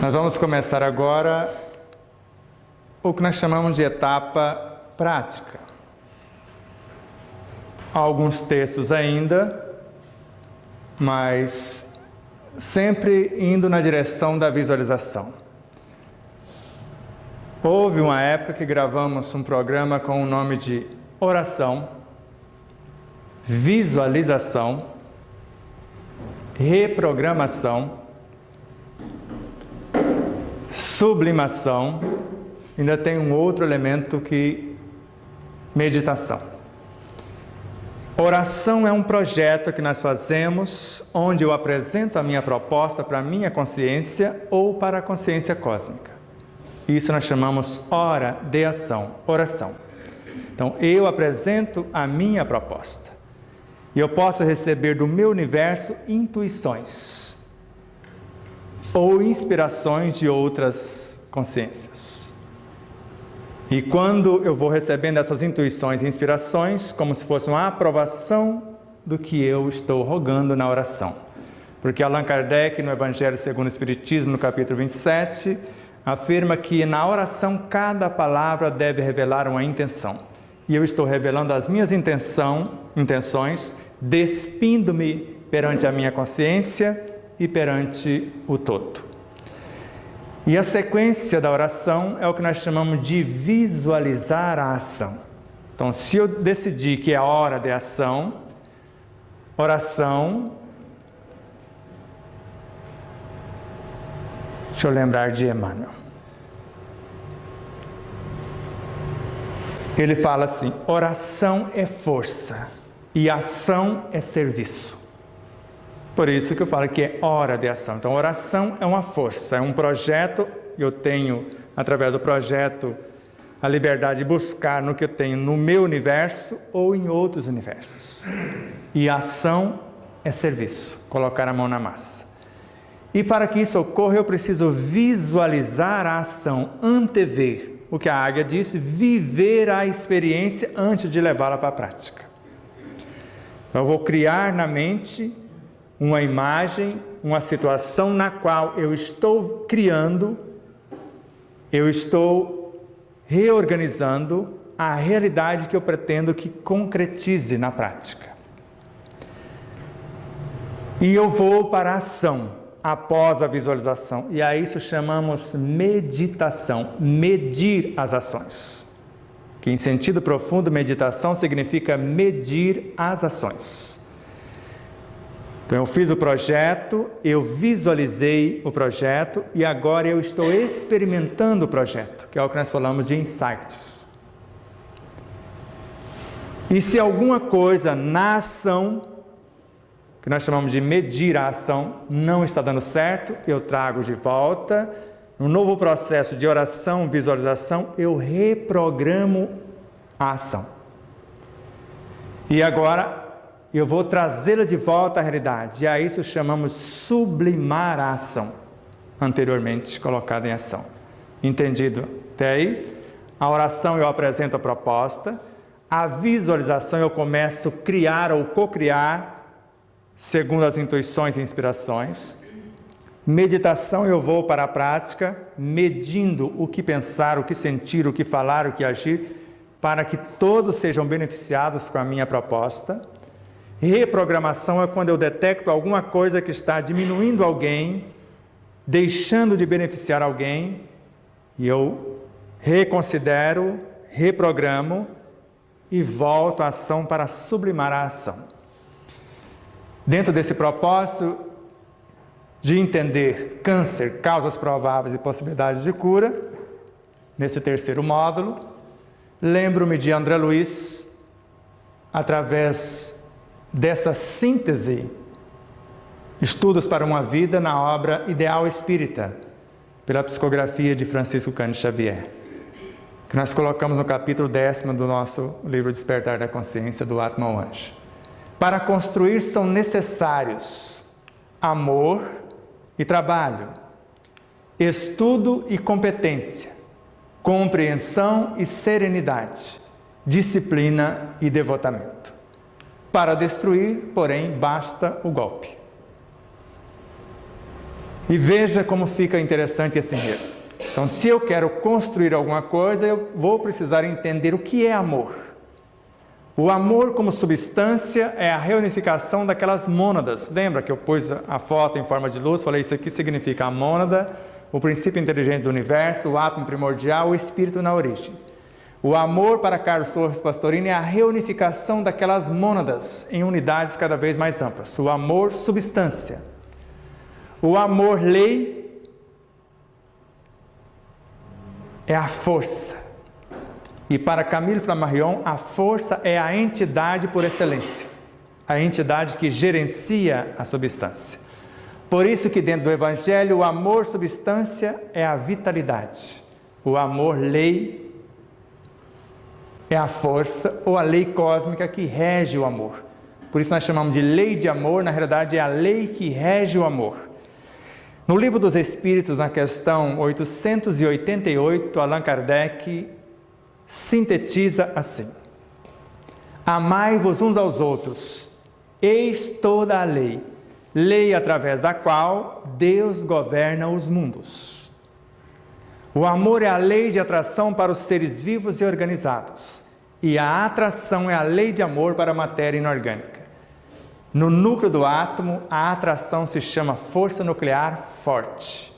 Nós vamos começar agora o que nós chamamos de etapa prática. Há alguns textos ainda, mas sempre indo na direção da visualização. Houve uma época que gravamos um programa com o nome de oração, visualização, reprogramação, sublimação, ainda tem um outro elemento que meditação. Oração é um projeto que nós fazemos onde eu apresento a minha proposta para a minha consciência ou para a consciência cósmica. Isso nós chamamos hora de ação, oração. Então, eu apresento a minha proposta. E eu posso receber do meu universo intuições ou inspirações de outras consciências. E quando eu vou recebendo essas intuições e inspirações, como se fosse uma aprovação do que eu estou rogando na oração. Porque Allan Kardec, no Evangelho segundo o Espiritismo, no capítulo 27, afirma que na oração cada palavra deve revelar uma intenção. E eu estou revelando as minhas intenções, despindo-me perante a minha consciência e perante o todo. E a sequência da oração é o que nós chamamos de visualizar a ação. Então, se eu decidir que é a hora de ação, oração, deixa eu lembrar de Emmanuel. Ele fala assim: oração é força e ação é serviço. Por isso que eu falo que é hora de ação. Então, oração é uma força, é um projeto. Eu tenho, através do projeto, a liberdade de buscar no que eu tenho no meu universo ou em outros universos. E ação é serviço, colocar a mão na massa. E para que isso ocorra, eu preciso visualizar a ação, antever. O que a águia disse, viver a experiência antes de levá-la para a prática. Eu vou criar na mente uma imagem, uma situação na qual eu estou criando, eu estou reorganizando a realidade que eu pretendo que concretize na prática. E eu vou para a ação, após a visualização. E a isso chamamos meditação, medir as ações. Que em sentido profundo, meditação significa medir as ações. Então, eu fiz o projeto, eu visualizei o projeto e agora eu estou experimentando o projeto, que é o que nós falamos de insights. E se alguma coisa na ação, que nós chamamos de medir a ação, não está dando certo, eu trago de volta. No novo processo de oração, visualização, eu reprogramo a ação. E agora eu vou trazê-la de volta à realidade. E a isso chamamos sublimar a ação, anteriormente colocada em ação. Entendido até aí? A oração eu apresento a proposta. A visualização eu começo a criar ou co-criar, segundo as intuições e inspirações. Meditação eu vou para a prática, medindo o que pensar, o que sentir, o que falar, o que agir, para que todos sejam beneficiados com a minha proposta. Reprogramação é quando eu detecto alguma coisa que está diminuindo alguém, deixando de beneficiar alguém, e eu reconsidero, reprogramo e volto à ação para sublimar a ação. Dentro desse propósito de entender câncer, causas prováveis e possibilidades de cura, nesse terceiro módulo, lembro-me de André Luiz, através dessa síntese, Estudos para uma Vida, na obra Ideal Espírita, pela psicografia de Francisco Cândido Xavier, que nós colocamos no capítulo 10º do nosso livro Despertar da Consciência, do Atma ao Anjo. Para construir são necessários amor e trabalho, estudo e competência, compreensão e serenidade, disciplina e devotamento. Para destruir, porém, basta o golpe. E veja como fica interessante esse enredo. Então, se eu quero construir alguma coisa, eu vou precisar entender o que é amor. O amor como substância é a reunificação daquelas mônadas. Lembra que eu pus a foto em forma de luz? Falei, isso aqui significa a mônada, o princípio inteligente do universo, o átomo primordial, o espírito na origem. O amor, para Carlos Torres Pastorini, é a reunificação daquelas mônadas em unidades cada vez mais amplas. O amor, substância. O amor, lei, é a força. E para Camille Flammarion, a força é a entidade por excelência. A entidade que gerencia a substância. Por isso que dentro do Evangelho, o amor, substância, é a vitalidade. O amor, lei, é a força ou a lei cósmica que rege o amor. Por isso nós chamamos de lei de amor, na realidade é a lei que rege o amor. No Livro dos Espíritos, na questão 888, Allan Kardec sintetiza assim: amai-vos uns aos outros, eis toda a lei, lei através da qual Deus governa os mundos. O amor é a lei de atração para os seres vivos e organizados, e a atração é a lei de amor para a matéria inorgânica. No núcleo do átomo, a atração se chama força nuclear forte.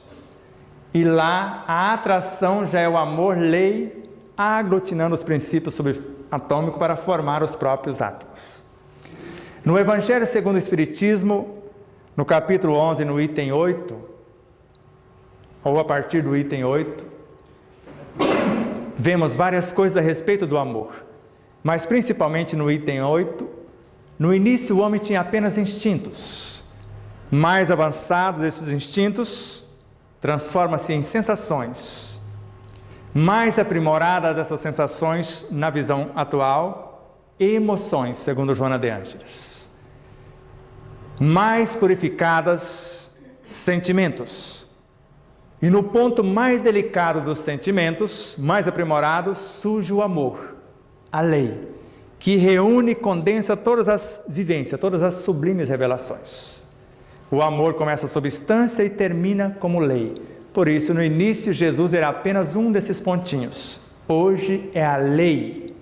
E lá, a atração já é o amor, lei, aglutinando os princípios subatômicos para formar os próprios átomos. No Evangelho segundo o Espiritismo, no capítulo 11, no item 8, ou a partir do item 8, vemos várias coisas a respeito do amor, mas principalmente no item 8, no início o homem tinha apenas instintos. Mais avançados esses instintos, transforma-se em sensações. Mais aprimoradas essas sensações na visão atual, emoções, segundo Joana de Ângeles. Mais purificadas, sentimentos. E no ponto mais delicado dos sentimentos, mais aprimorados, surge o amor, a lei, que reúne e condensa todas as vivências, todas as sublimes revelações. O amor começa a substância e termina como lei. Por isso, no início, Jesus era apenas um desses pontinhos. Hoje é a lei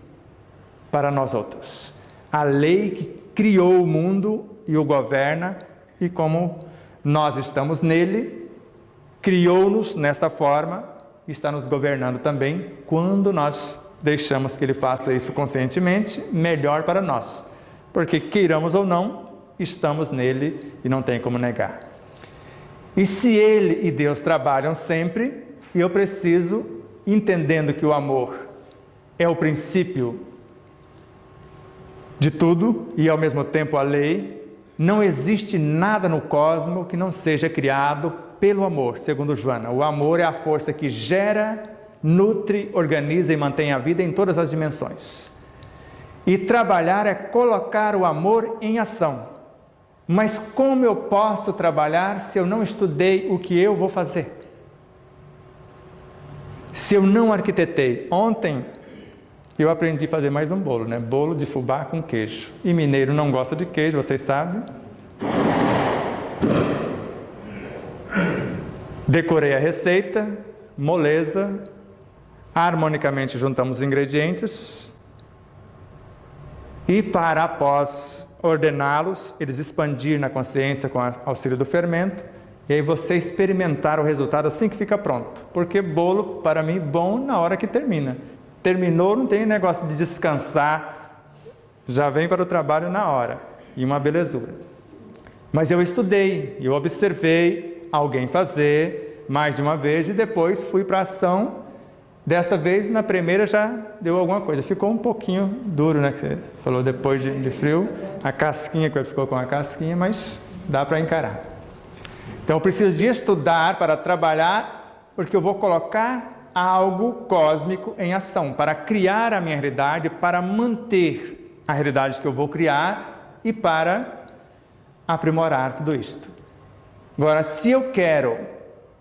para nós outros. A lei que criou o mundo e o governa, e como nós estamos nele, criou-nos nesta forma e está nos governando também. Quando nós deixamos que Ele faça isso conscientemente, melhor para nós. Porque, queiramos ou não, estamos nele e não tem como negar. E se Ele e Deus trabalham sempre, e eu preciso, entendendo que o amor é o princípio de tudo e ao mesmo tempo a lei, não existe nada no cosmos que não seja criado pelo amor, segundo Joana. O amor é a força que gera, nutre, organiza e mantém a vida em todas as dimensões. E trabalhar é colocar o amor em ação. Mas como eu posso trabalhar se eu não estudei o que eu vou fazer? Se eu não arquitetei? Ontem eu aprendi a fazer mais um bolo, né? Bolo de fubá com queijo. E mineiro não gosta de queijo, vocês sabem. Decorei a receita, moleza, harmonicamente juntamos os ingredientes e para após ordená-los, eles expandir na consciência com o auxílio do fermento, e aí você experimentar o resultado assim que fica pronto. Porque bolo, para mim, bom na hora que termina. Terminou, não tem negócio de descansar, já vem para o trabalho na hora, e uma belezura. Mas eu estudei, eu observei alguém fazer mais de uma vez, e depois fui para a ação. Desta vez, na primeira já deu alguma coisa. Ficou um pouquinho duro, né? Que você falou depois de frio. A casquinha, que ficou com a casquinha, mas dá para encarar. Então, eu preciso de estudar para trabalhar, porque eu vou colocar algo cósmico em ação, para criar a minha realidade, para manter a realidade que eu vou criar e para aprimorar tudo isto. Agora, se eu quero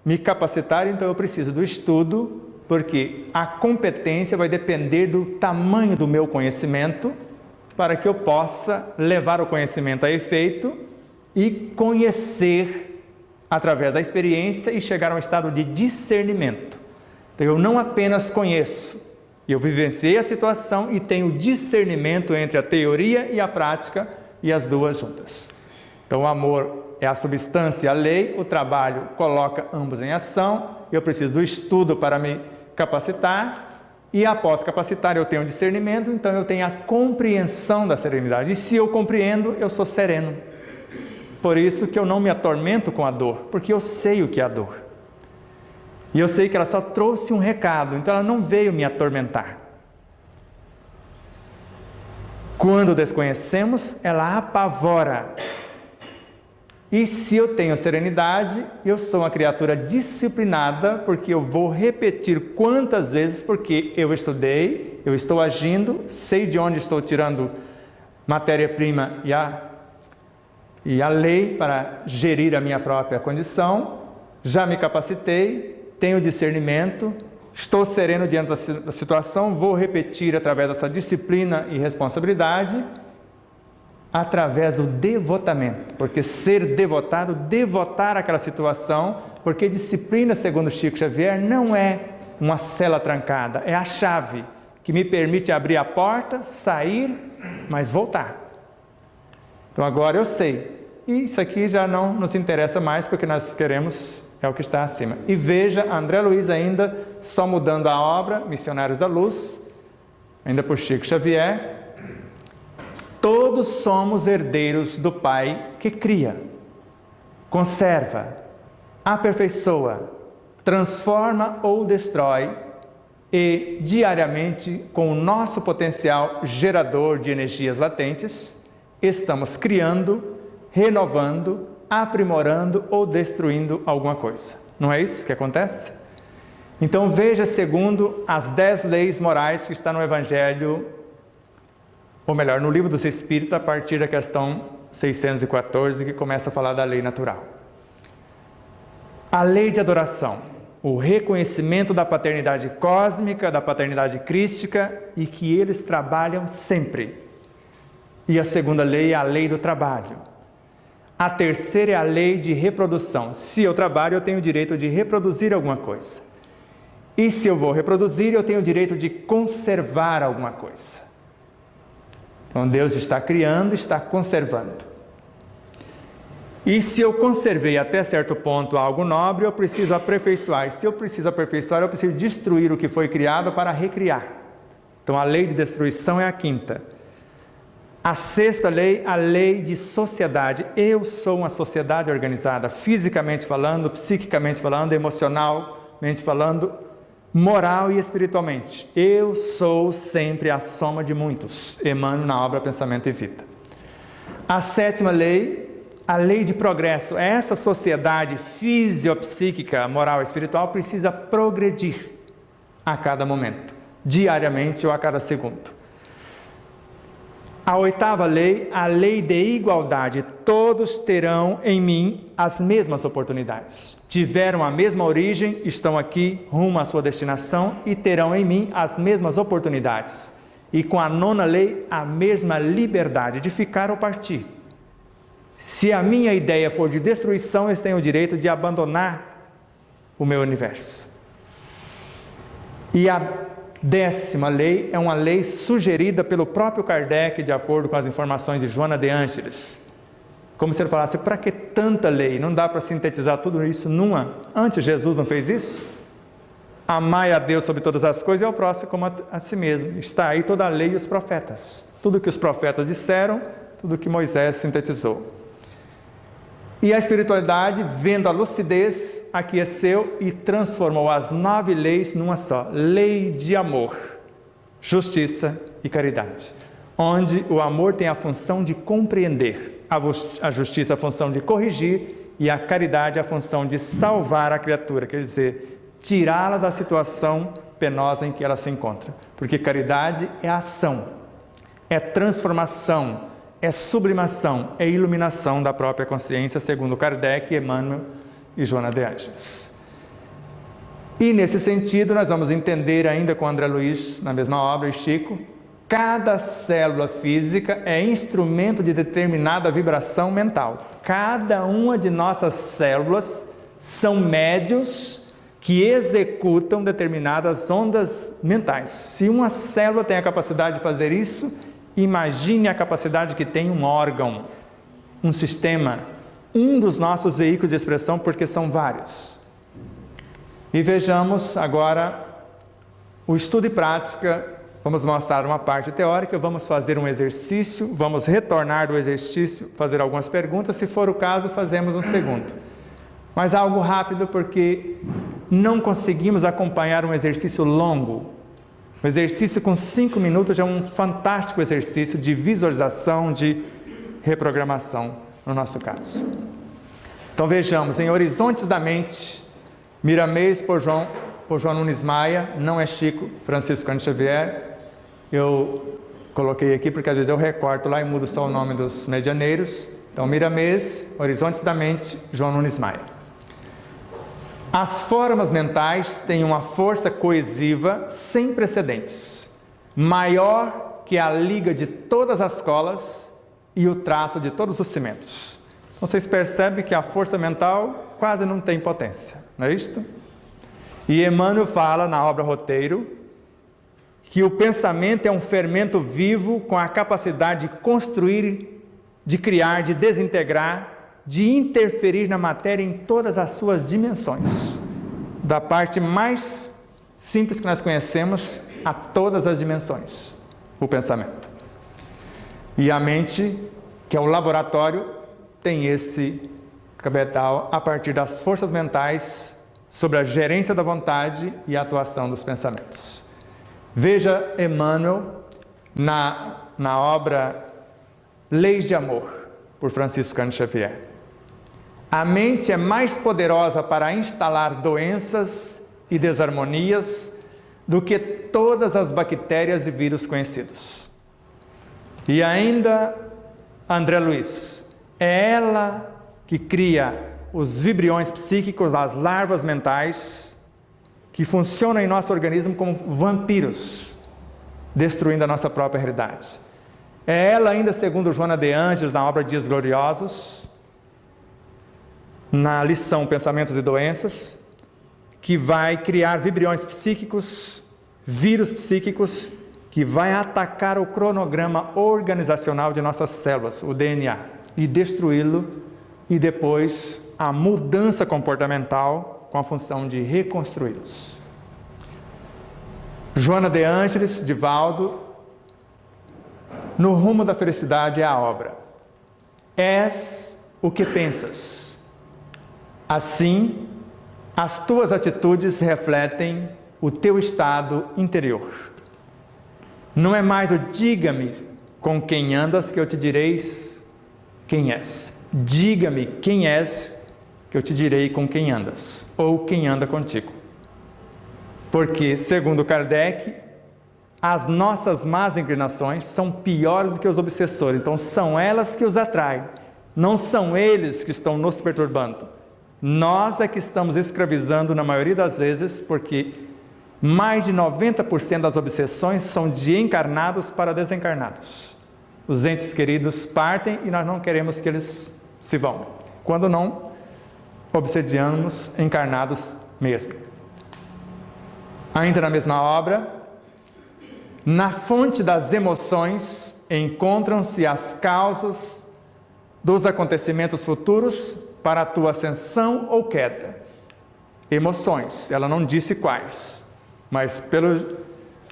me capacitar, então eu preciso do estudo, porque a competência vai depender do tamanho do meu conhecimento, para que eu possa levar o conhecimento a efeito e conhecer através da experiência e chegar a um estado de discernimento. Então, eu não apenas conheço, eu vivenciei a situação e tenho discernimento entre a teoria e a prática e as duas juntas. Então, o amor é a substância e a lei, o trabalho coloca ambos em ação, eu preciso do estudo para me capacitar, e após capacitar eu tenho discernimento, então eu tenho a compreensão da serenidade. E se eu compreendo, eu sou sereno. Por isso que eu não me atormento com a dor, porque eu sei o que é a dor. E eu sei que ela só trouxe um recado, então ela não veio me atormentar. Quando desconhecemos, ela apavora. E se eu tenho serenidade, eu sou uma criatura disciplinada, porque eu vou repetir quantas vezes, porque eu estudei, eu estou agindo, sei de onde estou tirando matéria-prima e a lei para gerir a minha própria condição, já me capacitei, tenho discernimento, estou sereno diante da situação, vou repetir através dessa disciplina e responsabilidade, através do devotamento, porque ser devotado, devotar aquela situação, porque disciplina, segundo Chico Xavier, não é uma cela trancada, é a chave que me permite abrir a porta, sair, mas voltar. Então agora eu sei, e isso aqui já não nos interessa mais, porque nós queremos é o que está acima. E veja, André Luiz ainda, só mudando a obra, Missionários da Luz, ainda por Chico Xavier, todos somos herdeiros do Pai que cria, conserva, aperfeiçoa, transforma ou destrói e diariamente, com o nosso potencial gerador de energias latentes, estamos criando, renovando, aprimorando ou destruindo alguma coisa. Não é isso que acontece? Então veja segundo as 10 leis morais que está no Evangelho, ou melhor, no Livro dos Espíritos, a partir da questão 614, que começa a falar da lei natural. A lei de adoração, o reconhecimento da paternidade cósmica, da paternidade crística, e que eles trabalham sempre. E a segunda lei é a lei do trabalho. A terceira é a lei de reprodução. Se eu trabalho, eu tenho o direito de reproduzir alguma coisa. E se eu vou reproduzir, eu tenho o direito de conservar alguma coisa. Então Deus está criando, está conservando. E se eu conservei até certo ponto algo nobre, eu preciso aperfeiçoar. E se eu preciso aperfeiçoar, eu preciso destruir o que foi criado para recriar. Então a lei de destruição é a quinta. A sexta lei, a lei de sociedade. Eu sou uma sociedade organizada, fisicamente falando, psiquicamente falando, emocionalmente falando, moral e espiritualmente. Eu sou sempre a soma de muitos. Emmanuel na obra Pensamento e Vida. A sétima lei, a lei de progresso. Essa sociedade fisiopsíquica, moral e espiritual precisa progredir a cada momento, diariamente ou a cada segundo. A oitava lei, a lei de igualdade. Todos terão em mim as mesmas oportunidades. Tiveram a mesma origem, estão aqui rumo à sua destinação e terão em mim as mesmas oportunidades. E com a nona lei, a mesma liberdade de ficar ou partir. Se a minha ideia for de destruição, eles têm o direito de abandonar o meu universo. E a 10ª lei é uma lei sugerida pelo próprio Kardec, de acordo com as informações de Joana de Ângeles. Como se ele falasse, para que tanta lei? Não dá para sintetizar tudo isso numa? Antes Jesus não fez isso? Amai a Deus sobre todas as coisas e ao próximo como a si mesmo. Está aí toda a lei e os profetas. Tudo que os profetas disseram, tudo que Moisés sintetizou. E a espiritualidade, vendo a lucidez, aqueceu e transformou as 9 leis numa só. Lei de amor, justiça e caridade. Onde o amor tem a função de compreender, a justiça a função de corrigir e a caridade a função de salvar a criatura. Quer dizer, tirá-la da situação penosa em que ela se encontra. Porque caridade é ação, é transformação, é sublimação, é iluminação da própria consciência, segundo Kardec, Emmanuel e Joana de Ângeles. E nesse sentido, nós vamos entender ainda com André Luiz, na mesma obra, e Chico, Cada célula física é instrumento de determinada vibração mental. Cada uma de nossas células são médios que executam determinadas ondas mentais. Se uma célula tem a capacidade de fazer isso, imagine a capacidade que tem um órgão, um sistema, um dos nossos veículos de expressão, porque são vários. E vejamos agora o estudo e prática. Vamos mostrar uma parte teórica, vamos fazer um exercício, vamos retornar do exercício, fazer algumas perguntas, se for o caso, fazemos um segundo. Mas algo rápido, porque não conseguimos acompanhar um exercício longo. Um exercício com 5 minutos é um fantástico exercício de visualização, de reprogramação, no nosso caso. Então vejamos, em Horizontes da Mente, Miramês por João Nunes Maia, não é Chico Francisco Cândido Xavier. Eu coloquei aqui porque às vezes eu recorto lá e mudo só o nome dos medianeiros. Então, Miramês, Horizontes da Mente, João Nunes Maia. As formas mentais têm uma força coesiva sem precedentes, maior que a liga de todas as colas e o traço de todos os cimentos. Então, vocês percebem que a força mental quase não tem potência, não é isto? E Emmanuel fala na obra Roteiro que o pensamento é um fermento vivo com a capacidade de construir, de criar, de desintegrar, de interferir na matéria em todas as suas dimensões. Da parte mais simples que nós conhecemos a todas as dimensões, o pensamento. E a mente, que é o laboratório, tem esse capital a partir das forças mentais sobre a gerência da vontade e a atuação dos pensamentos. Veja Emmanuel na obra Leis de Amor, por Francisco Cândido Xavier. A mente é mais poderosa para instalar doenças e desarmonias do que todas as bactérias e vírus conhecidos. E ainda André Luiz, é ela que cria os vibriões psíquicos, as larvas mentais, que funcionam em nosso organismo como vampiros, destruindo a nossa própria realidade. É ela ainda, segundo Joana de Ângeles, na obra Dias Gloriosos, na lição Pensamentos e Doenças, que vai criar vibriões psíquicos, vírus psíquicos, que vai atacar o cronograma organizacional de nossas células, o DNA, e destruí-lo, e depois a mudança comportamental com a função de reconstruí-los. Joana de Ângeles, Divaldo, No Rumo da Felicidade é a obra. És o que pensas. Assim, as tuas atitudes refletem o teu estado interior. Não é mais o diga-me com quem andas que eu te direis quem és. Diga-me quem és que eu te direi com quem andas, ou quem anda contigo. Porque, segundo Kardec, as nossas más inclinações são piores do que os obsessores, então são elas que os atraem, não são eles que estão nos perturbando. Nós é que estamos escravizando na maioria das vezes, porque mais de 90% das obsessões são de encarnados para desencarnados. Os entes queridos partem e nós não queremos que eles se vão. Quando não, obsediamos encarnados mesmo. Ainda na mesma obra, na fonte das emoções encontram-se as causas dos acontecimentos futuros para a tua ascensão ou queda. Emoções, ela não disse quais, mas pelo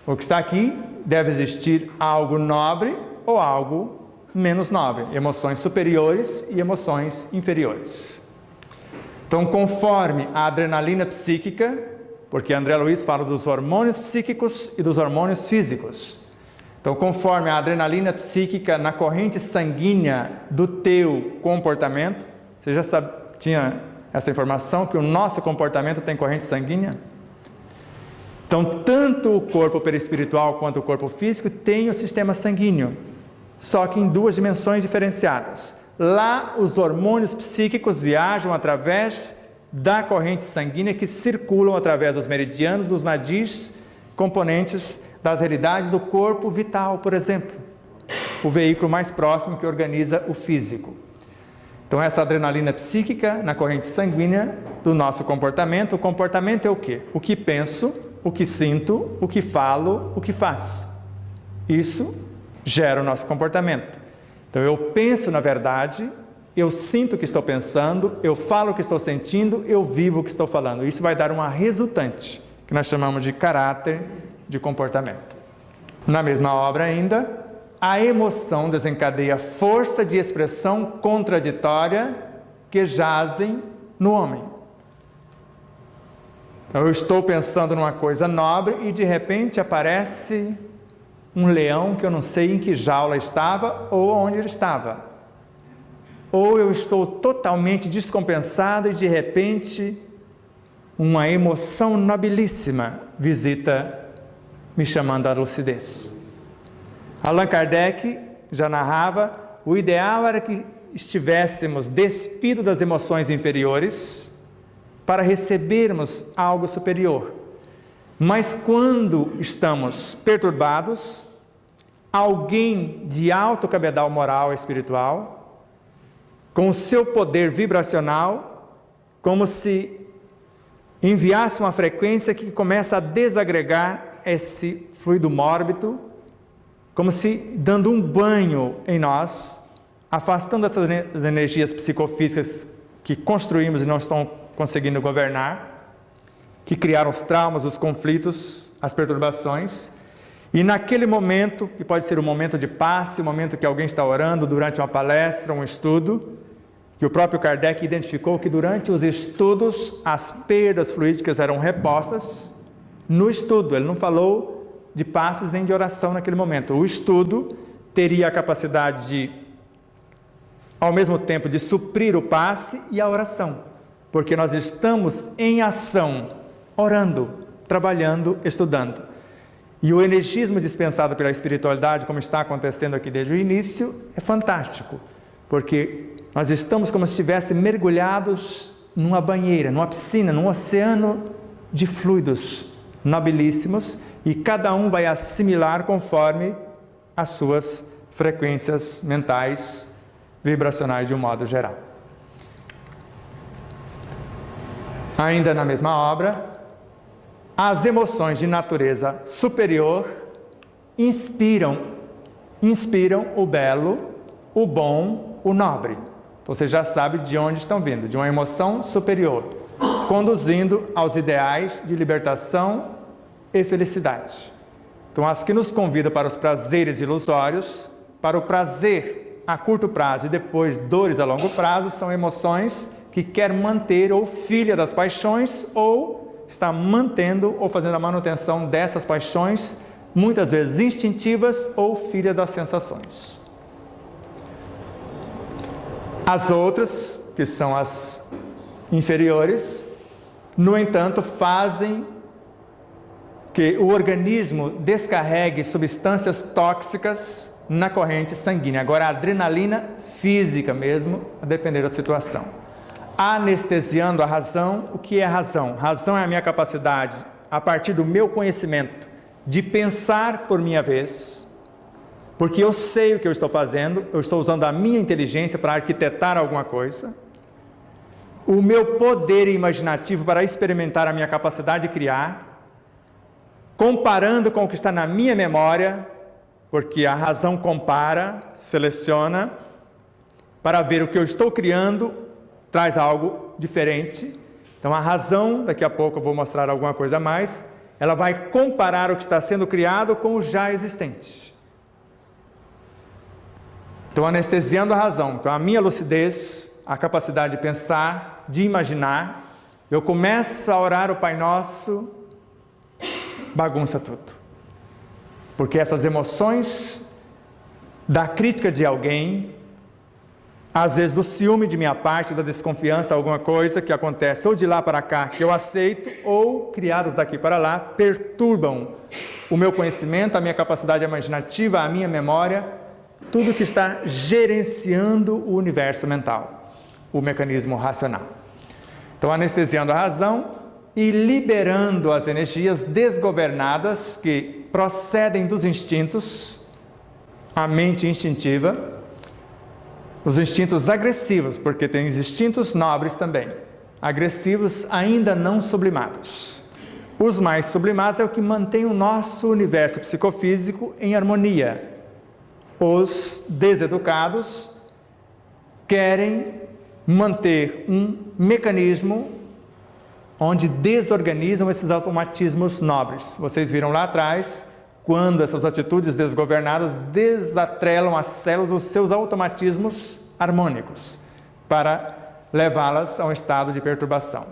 o que está aqui, deve existir algo nobre ou algo menos nobre, emoções superiores e emoções inferiores. Então, conforme a adrenalina psíquica, porque André Luiz fala dos hormônios psíquicos e dos hormônios físicos. Então, conforme a adrenalina psíquica na corrente sanguínea do teu comportamento, você já tinha essa informação que o nosso comportamento tem corrente sanguínea? Então, tanto o corpo perispiritual quanto o corpo físico tem o sistema sanguíneo, só que em duas dimensões diferenciadas. Lá, os hormônios psíquicos viajam através da corrente sanguínea que circulam através dos meridianos, dos nadis, componentes das realidades do corpo vital, por exemplo, o veículo mais próximo que organiza o físico. Então, essa adrenalina psíquica na corrente sanguínea do nosso comportamento. O comportamento é o quê? O que penso, o que sinto, o que falo, o que faço. Isso gera o nosso comportamento. Então, eu penso na verdade, eu sinto o que estou pensando, eu falo o que estou sentindo, eu vivo o que estou falando. Isso vai dar uma resultante, que nós chamamos de caráter de comportamento. Na mesma obra ainda, a emoção desencadeia força de expressão contraditória que jazem no homem. Então, eu estou pensando numa coisa nobre e de repente aparece um leão que eu não sei em que jaula estava ou onde ele estava. Ou eu estou totalmente descompensado e de repente uma emoção nobilíssima visita me chamando à lucidez. Allan Kardec já narrava, o ideal era que estivéssemos despidos das emoções inferiores para recebermos algo superior. Mas quando estamos perturbados, alguém de alto cabedal moral e espiritual, com o seu poder vibracional, como se enviasse uma frequência que começa a desagregar esse fluido mórbido, como se dando um banho em nós, afastando essas energias psicofísicas que construímos e não estão conseguindo governar, que criaram os traumas, os conflitos, as perturbações. E naquele momento, que pode ser um momento de passe, um momento que alguém está orando durante uma palestra, um estudo, que o próprio Kardec identificou que durante os estudos as perdas fluídicas eram repostas no estudo. Ele não falou de passes nem de oração naquele momento. O estudo teria a capacidade de, ao mesmo tempo, de suprir o passe e a oração, porque nós estamos em ação, orando, trabalhando, estudando. E o energismo dispensado pela espiritualidade, como está acontecendo aqui desde o início, é fantástico, porque nós estamos como se estivéssemos mergulhados numa banheira, numa piscina, num oceano de fluidos nobilíssimos, e cada um vai assimilar conforme as suas frequências mentais, vibracionais de um modo geral. Ainda na mesma obra, as emoções de natureza superior inspiram o belo, o bom, o nobre. Você já sabe de onde estão vindo, de uma emoção superior, conduzindo aos ideais de libertação e felicidade. Então, as que nos convidam para os prazeres ilusórios, para o prazer a curto prazo e depois dores a longo prazo, são emoções que quer manter ou filha das paixões ou está mantendo ou fazendo a manutenção dessas paixões, muitas vezes instintivas ou filha das sensações. As outras, que são as inferiores, no entanto, fazem que o organismo descarregue substâncias tóxicas na corrente sanguínea. Agora, a adrenalina física mesmo, a depender da situação. Anestesiando a razão. O que é razão? Razão é a minha capacidade, a partir do meu conhecimento, de pensar por minha vez, porque eu sei o que eu estou fazendo, eu estou usando a minha inteligência para arquitetar alguma coisa, o meu poder imaginativo para experimentar a minha capacidade de criar, comparando com o que está na minha memória, porque a razão compara, seleciona, para ver o que eu estou criando, traz algo diferente. Então a razão, daqui a pouco eu vou mostrar alguma coisa a mais, ela vai comparar o que está sendo criado com o já existente. Então, anestesiando a razão. Então, a minha lucidez, a capacidade de pensar, de imaginar, eu começo a orar o Pai Nosso, bagunça tudo. Porque essas emoções da crítica de alguém, às vezes do ciúme de minha parte, da desconfiança, alguma coisa que acontece ou de lá para cá, que eu aceito, ou criadas daqui para lá, perturbam o meu conhecimento, a minha capacidade imaginativa, a minha memória, tudo que está gerenciando o universo mental, o mecanismo racional. Então, anestesiando a razão e liberando as energias desgovernadas que procedem dos instintos, a mente instintiva, os instintos agressivos, porque tem instintos nobres também, agressivos ainda não sublimados. Os mais sublimados é o que mantém o nosso universo psicofísico em harmonia. Os deseducados querem manter um mecanismo onde desorganizam esses automatismos nobres. Vocês viram lá atrás, quando essas atitudes desgovernadas desatrelam as células dos seus automatismos harmônicos, para levá-las a um estado de perturbação.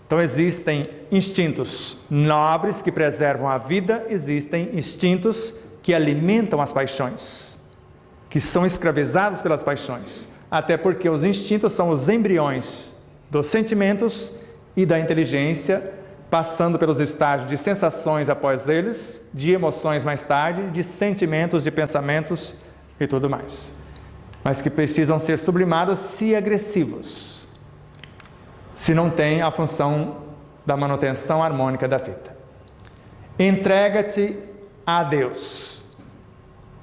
Então existem instintos nobres que preservam a vida, existem instintos que alimentam as paixões, que são escravizados pelas paixões, até porque os instintos são os embriões dos sentimentos e da inteligência, passando pelos estágios de sensações após eles, de emoções mais tarde, de sentimentos, de pensamentos e tudo mais. Mas que precisam ser sublimados se agressivos, se não tem a função da manutenção harmônica da vida. Entrega-te a Deus.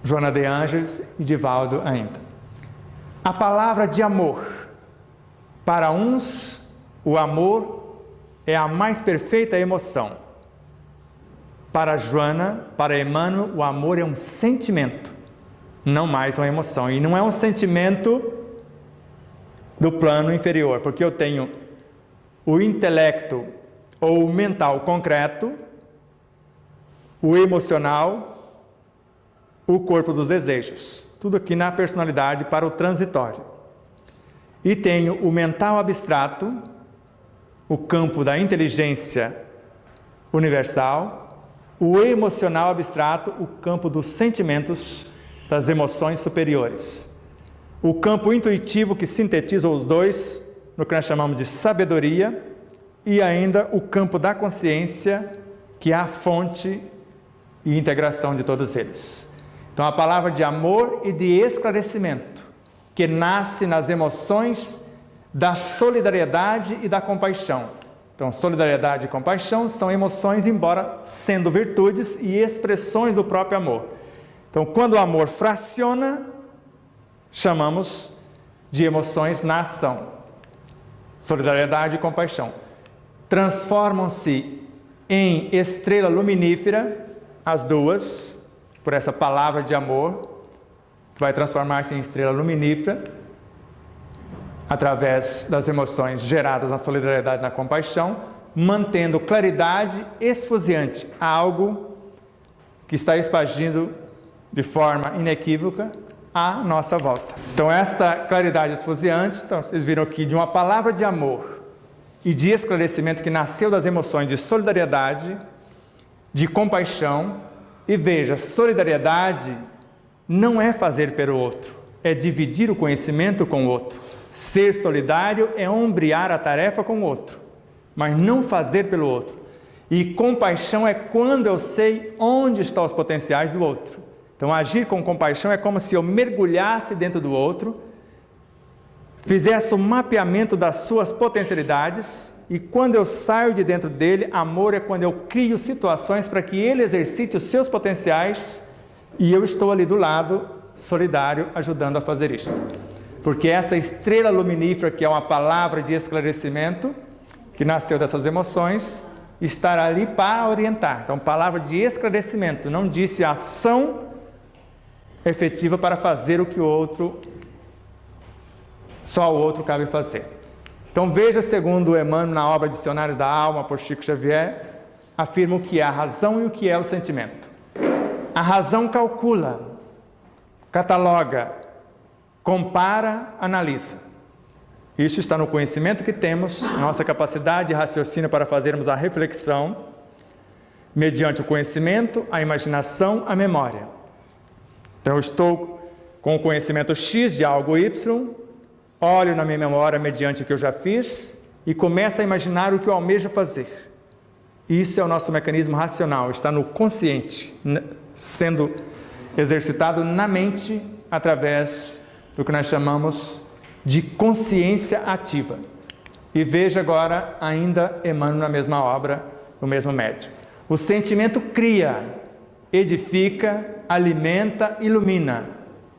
Joana de Ângeles e Divaldo ainda. A palavra de amor. Para uns, o amor é a mais perfeita emoção. Para Joana, para Emmanuel, o amor é um sentimento, não mais uma emoção. E não é um sentimento do plano inferior, porque eu tenho o intelecto ou o mental concreto, o emocional, o corpo dos desejos. Tudo aqui na personalidade para o transitório. E tenho o mental abstrato, o campo da inteligência universal, o emocional abstrato, o campo dos sentimentos, das emoções superiores. O campo intuitivo que sintetiza os dois, no que nós chamamos de sabedoria, e ainda o campo da consciência, que é a fonte e integração de todos eles. Então a palavra de amor e de esclarecimento, que nasce nas emoções da solidariedade e da compaixão. Então, solidariedade e compaixão são emoções, embora sendo virtudes e expressões do próprio amor. Então, quando o amor fraciona, chamamos de emoções na ação. Solidariedade e compaixão. Transformam-se em estrela luminífera, as duas, por essa palavra de amor, que vai transformar-se em estrela luminífera, através das emoções geradas na solidariedade e na compaixão, mantendo claridade esfuziante, algo que está expandindo de forma inequívoca à nossa volta. Então esta claridade esfuziante, então, vocês viram aqui, de uma palavra de amor e de esclarecimento que nasceu das emoções de solidariedade, de compaixão, e veja, solidariedade não é fazer pelo outro, é dividir o conhecimento com o outro. Ser solidário é ombrear a tarefa com o outro, mas não fazer pelo outro. E compaixão é quando eu sei onde estão os potenciais do outro. Então, agir com compaixão é como se eu mergulhasse dentro do outro, fizesse um mapeamento das suas potencialidades, e quando eu saio de dentro dele, amor é quando eu crio situações para que ele exercite os seus potenciais, e eu estou ali do lado, solidário, ajudando a fazer isso. Porque essa estrela luminífera, que é uma palavra de esclarecimento, que nasceu dessas emoções, estará ali para orientar. Então, palavra de esclarecimento, não disse ação efetiva para fazer o que o outro, só o outro cabe fazer. Então, veja, segundo Emmanuel, na obra Dicionário da Alma, por Chico Xavier, afirma o que é a razão e o que é o sentimento. A razão calcula, cataloga, compara, analisa. Isso está no conhecimento que temos, nossa capacidade de raciocínio para fazermos a reflexão, mediante o conhecimento, a imaginação, a memória. Então, eu estou com o conhecimento X de algo Y, olho na minha memória mediante o que eu já fiz e começo a imaginar o que eu almejo fazer. Isso é o nosso mecanismo racional, está no consciente, sendo exercitado na mente através do que nós chamamos de consciência ativa. E veja agora, ainda Emmanuel na mesma obra, o mesmo médium. O sentimento cria, edifica, alimenta, ilumina.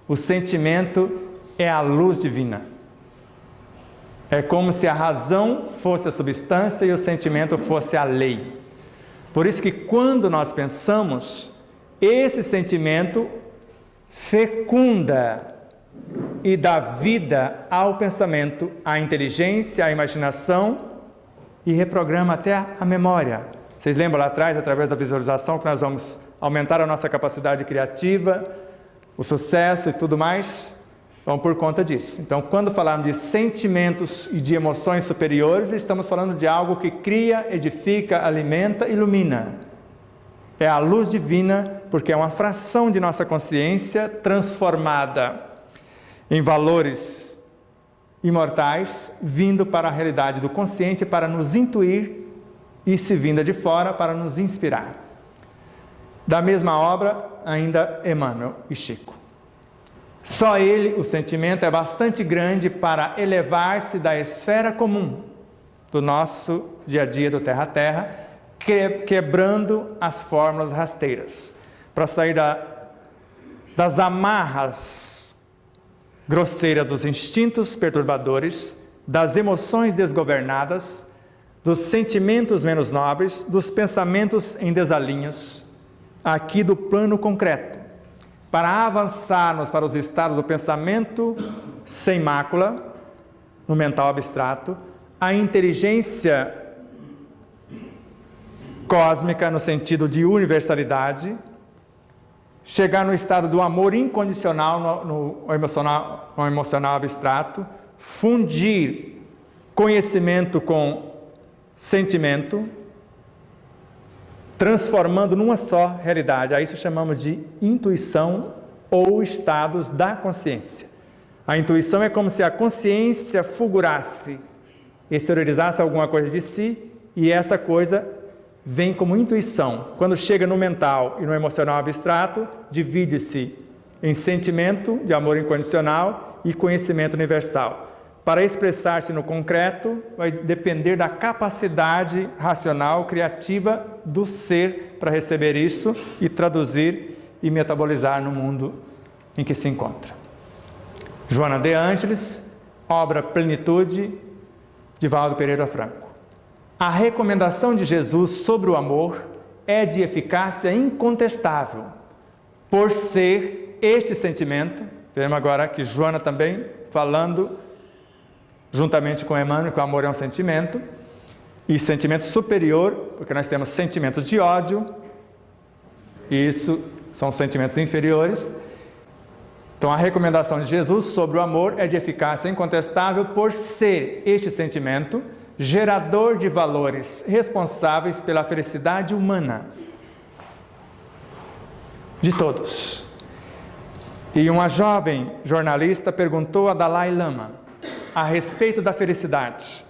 O sentimento é a luz divina. É como se a razão fosse a substância e o sentimento fosse a lei. Por isso que quando nós pensamos, esse sentimento fecunda e dá vida ao pensamento, à inteligência, à imaginação e reprograma até a memória. Vocês lembram lá atrás, através da visualização, que nós vamos aumentar a nossa capacidade criativa, o sucesso e tudo mais? Então, por conta disso. Então, quando falamos de sentimentos e de emoções superiores, estamos falando de algo que cria, edifica, alimenta, ilumina. É a luz divina, porque é uma fração de nossa consciência transformada em valores imortais, vindo para a realidade do consciente para nos intuir e, se vinda de fora, para nos inspirar. Da mesma obra, ainda Emmanuel e Chico. Só ele, o sentimento, é bastante grande para elevar-se da esfera comum do nosso dia a dia, do terra a terra, quebrando as fórmulas rasteiras, para sair das amarras grosseiras dos instintos perturbadores, das emoções desgovernadas, dos sentimentos menos nobres, dos pensamentos em desalinhos, aqui do plano concreto, para avançarmos para os estados do pensamento sem mácula, no mental abstrato, a inteligência cósmica no sentido de universalidade, chegar no estado do amor incondicional no emocional abstrato, fundir conhecimento com sentimento, transformando numa só realidade. A isso chamamos de intuição ou estados da consciência. A intuição é como se a consciência fulgurasse, exteriorizasse alguma coisa de si, e essa coisa vem como intuição. Quando chega no mental e no emocional abstrato, divide-se em sentimento de amor incondicional e conhecimento universal. Para expressar-se no concreto, vai depender da capacidade racional, criativa do ser para receber isso e traduzir e metabolizar no mundo em que se encontra. Joana de Ângeles, obra Plenitude, de Valdo Pereira Franco. A recomendação de Jesus sobre o amor é de eficácia incontestável, por ser este sentimento, vemos agora que Joana também falando juntamente com Emmanuel, que o amor é um sentimento, e sentimento superior, porque nós temos sentimentos de ódio, e isso são sentimentos inferiores. Então, a recomendação de Jesus sobre o amor é de eficácia incontestável por ser este sentimento gerador de valores responsáveis pela felicidade humana de todos. E uma jovem jornalista perguntou a Dalai Lama a respeito da felicidade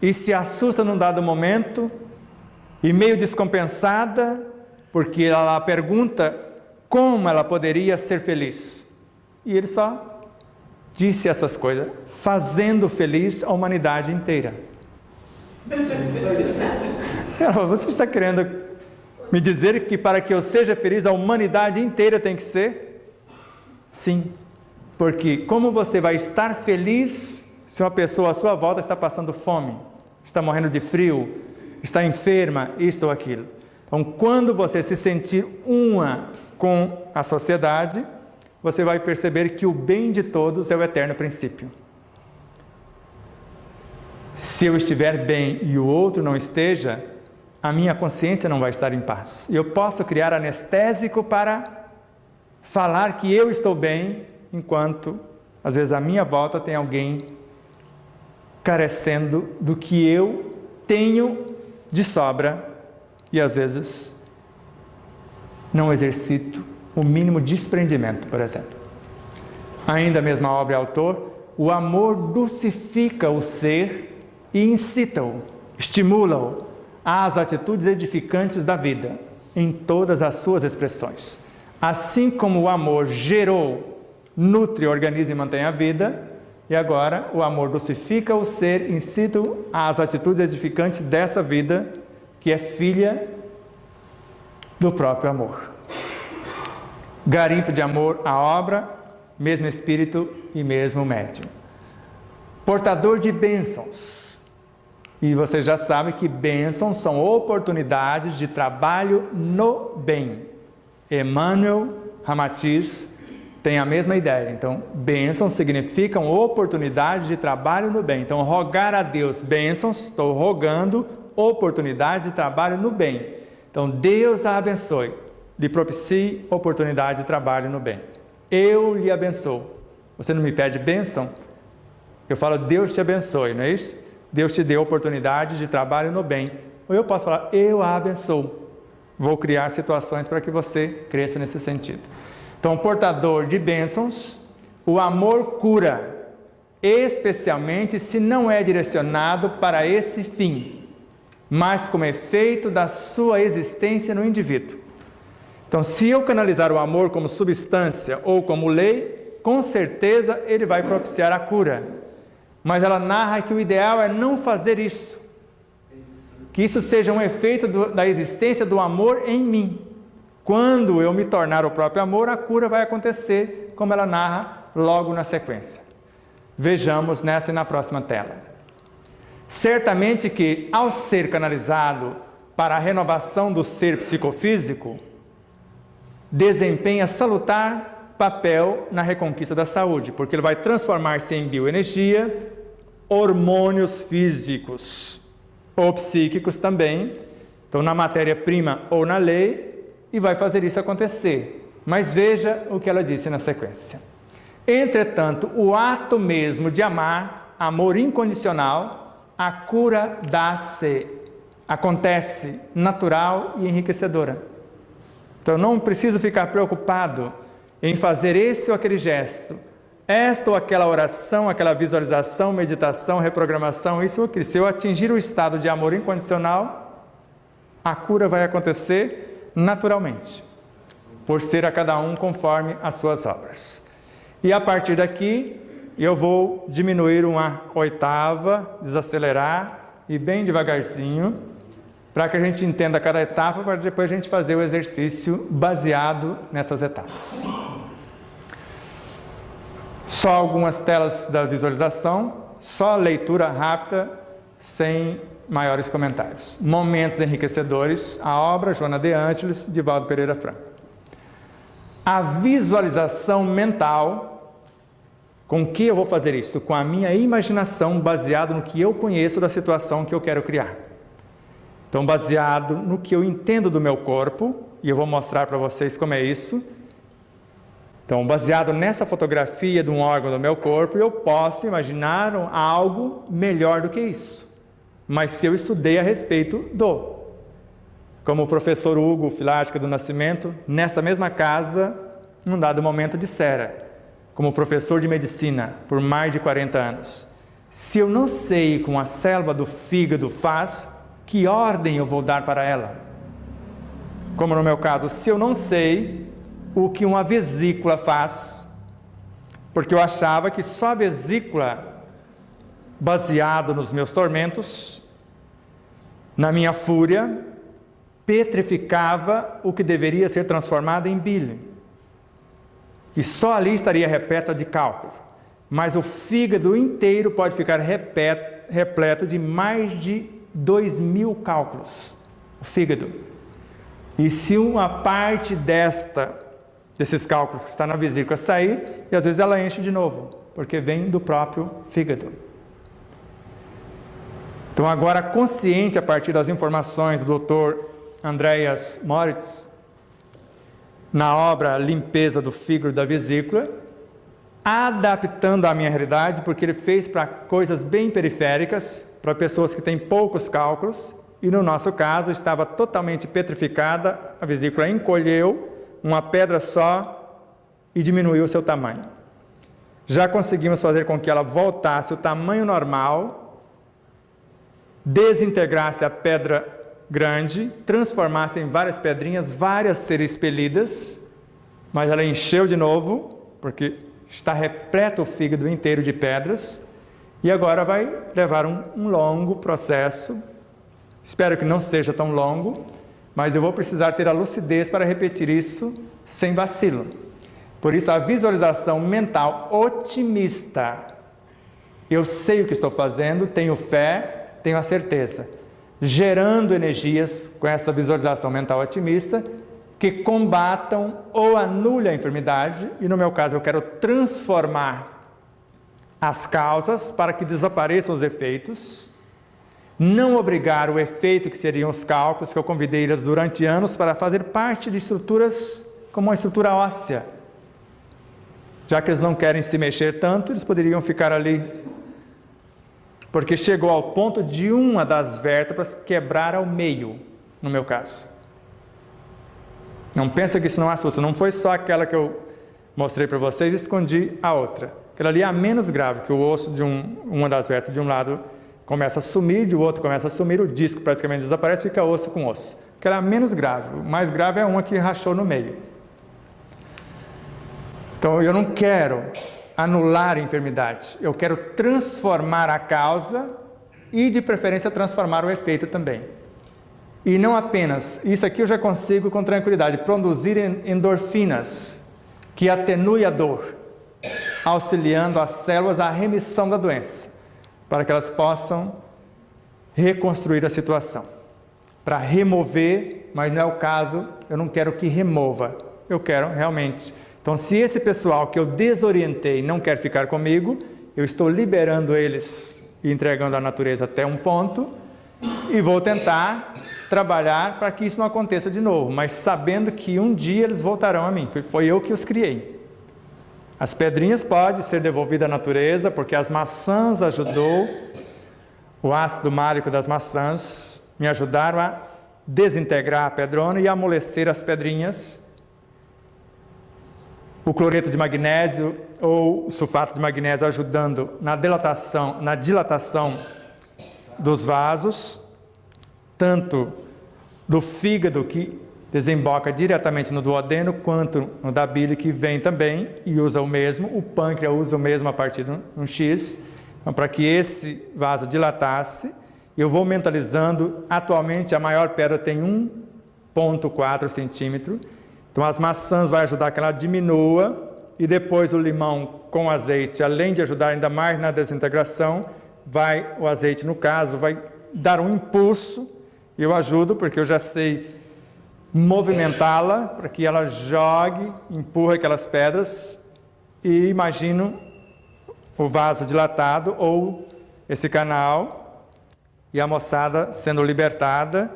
e se assusta num dado momento e meio descompensada, porque ela pergunta como ela poderia ser feliz, e ele só disse essas coisas: fazendo feliz a humanidade inteira. Ela falou: você está querendo me dizer que para que eu seja feliz a humanidade inteira tem que ser? Sim. Porque como você vai estar feliz se uma pessoa à sua volta está passando fome, está morrendo de frio, está enferma, isto ou aquilo? Então, quando você se sentir uma com a sociedade, você vai perceber que o bem de todos é o eterno princípio. Se eu estiver bem e o outro não esteja, a minha consciência não vai estar em paz. E eu posso criar anestésico para falar que eu estou bem, enquanto, às vezes, à minha volta tem alguém carecendo do que eu tenho de sobra e, às vezes, não exercito o mínimo desprendimento, por exemplo. Ainda a mesma obra e autor, o amor dulcifica o ser e incita-o, estimula-o às atitudes edificantes da vida, em todas as suas expressões. Assim como o amor gerou, nutre, organiza e mantém a vida, e agora o amor dulcifica o ser, incita-o às atitudes edificantes dessa vida, que é filha do próprio amor. Garimpo de amor à obra, mesmo espírito e mesmo médium. Portador de bênçãos. E você já sabe que bênçãos são oportunidades de trabalho no bem. Emmanuel Ramatiz tem a mesma ideia. Então, bênçãos significam oportunidades de trabalho no bem. Então, rogar a Deus bênçãos, estou rogando oportunidade de trabalho no bem. Então, Deus a abençoe, lhe propicie oportunidade de trabalho no bem. Eu lhe abençoo. Você não me pede bênção? Eu falo, Deus te abençoe, não é isso? Deus te deu oportunidade de trabalho no bem. Ou eu posso falar, eu a abençoo. Vou criar situações para que você cresça nesse sentido. Então, portador de bênçãos, o amor cura, especialmente se não é direcionado para esse fim, mas como efeito da sua existência no indivíduo. Então, se eu canalizar o amor como substância ou como lei, com certeza ele vai propiciar a cura. Mas ela narra que o ideal é não fazer isso. Que isso seja um efeito da existência do amor em mim. Quando eu me tornar o próprio amor, a cura vai acontecer, como ela narra logo na sequência. Vejamos nessa e na próxima tela. Certamente que, ao ser canalizado para a renovação do ser psicofísico, desempenha salutar papel na reconquista da saúde, porque ele vai transformar-se em bioenergia, hormônios físicos ou psíquicos também, então na matéria-prima ou na lei, e vai fazer isso acontecer. Mas veja o que ela disse na sequência. Entretanto, o ato mesmo de amar, amor incondicional, a cura dá-se, acontece natural e enriquecedora. Então não preciso ficar preocupado em fazer esse ou aquele gesto, esta ou aquela oração, aquela visualização, meditação, reprogramação, isso ou aquilo. Se eu atingir o estado de amor incondicional, a cura vai acontecer naturalmente, por ser a cada um conforme as suas obras. E a partir daqui, eu vou diminuir uma oitava, desacelerar e bem devagarzinho, para que a gente entenda cada etapa, para depois a gente fazer o exercício baseado nessas etapas. Só algumas telas da visualização, só leitura rápida, sem maiores comentários. Momentos enriquecedores, a obra Joana de Ângeles, de Valdo Pereira Franco. A visualização mental, com que eu vou fazer isso? Com a minha imaginação, baseado no que eu conheço da situação que eu quero criar. Então, baseado no que eu entendo do meu corpo, e eu vou mostrar para vocês como é isso. Então, baseado nessa fotografia de um órgão do meu corpo, eu posso imaginar algo melhor do que isso. Mas se eu estudei a respeito como o professor Hugo Filática do Nascimento, nesta mesma casa, num dado momento dissera, como professor de medicina por mais de 40 anos, se eu não sei como a célula do fígado faz, que ordem eu vou dar para ela? Como no meu caso, se eu não sei o que uma vesícula faz, porque eu achava que só a vesícula, baseado nos meus tormentos, na minha fúria, petrificava o que deveria ser transformado em bile, que só ali estaria repleta de cálculos, mas o fígado inteiro pode ficar repleto de mais de 2.000 cálculos, o fígado. E se uma parte desses cálculos que está na vesícula sair, e às vezes ela enche de novo, porque vem do próprio fígado. Então agora, consciente a partir das informações do Dr. Andreas Moritz, na obra Limpeza do Fígado da Vesícula, adaptando à minha realidade, porque ele fez para coisas bem periféricas, para pessoas que têm poucos cálculos, e no nosso caso estava totalmente petrificada, a vesícula encolheu, uma pedra só, e diminuiu o seu tamanho. Já conseguimos fazer com que ela voltasse ao tamanho normal, desintegrasse a pedra grande, transformasse em várias pedrinhas, várias serem expelidas, mas ela encheu de novo, porque está repleto o fígado inteiro de pedras, e agora vai levar um longo processo, espero que não seja tão longo, mas eu vou precisar ter a lucidez para repetir isso sem vacilo. Por isso, a visualização mental otimista. Eu sei o que estou fazendo, tenho fé, tenho a certeza. Gerando energias com essa visualização mental otimista que combatam ou anulem a enfermidade, e no meu caso eu quero transformar as causas para que desapareçam os efeitos, não obrigar o efeito que seriam os cálculos, que eu convidei eles durante anos para fazer parte de estruturas como uma estrutura óssea. Já que eles não querem se mexer tanto, eles poderiam ficar ali, porque chegou ao ponto de uma das vértebras quebrar ao meio, no meu caso. Não pensa que isso não assusta, não foi só aquela que eu mostrei para vocês e escondi a outra. Aquela ali é a menos grave, que o osso de uma das vértebras de um lado começa a sumir, de outro começa a sumir, o disco praticamente desaparece, fica osso com osso. Aquela é a menos grave, o mais grave é uma que rachou no meio. Então eu não quero anular a enfermidade, eu quero transformar a causa e de preferência transformar o efeito também. E não apenas, isso aqui eu já consigo com tranquilidade, produzir endorfinas que atenuem a dor, auxiliando as células à remissão da doença, para que elas possam reconstruir a situação. Para remover, mas não é o caso, eu não quero que remova, eu quero realmente. Então, se esse pessoal que eu desorientei não quer ficar comigo, eu estou liberando eles e entregando à natureza até um ponto, e vou tentar trabalhar para que isso não aconteça de novo, mas sabendo que um dia eles voltarão a mim, porque foi eu que os criei. As pedrinhas podem ser devolvidas à natureza, porque as maçãs ajudou, o ácido málico das maçãs me ajudaram a desintegrar a pedrona e amolecer as pedrinhas. O cloreto de magnésio ou o sulfato de magnésio ajudando na dilatação dos vasos, tanto do fígado que desemboca diretamente no duodeno, quanto no da bile que vem também e usa o mesmo, o pâncreas usa o mesmo a partir de um X, então, para que esse vaso dilatasse, eu vou mentalizando, atualmente a maior pedra tem 1,4 centímetro, então as maçãs vai ajudar que ela diminua, e depois o limão com azeite, além de ajudar ainda mais na desintegração, o azeite no caso, vai dar um impulso, e eu ajudo porque eu já sei movimentá-la para que ela jogue, empurre aquelas pedras e imagino o vaso dilatado ou esse canal e a moçada sendo libertada,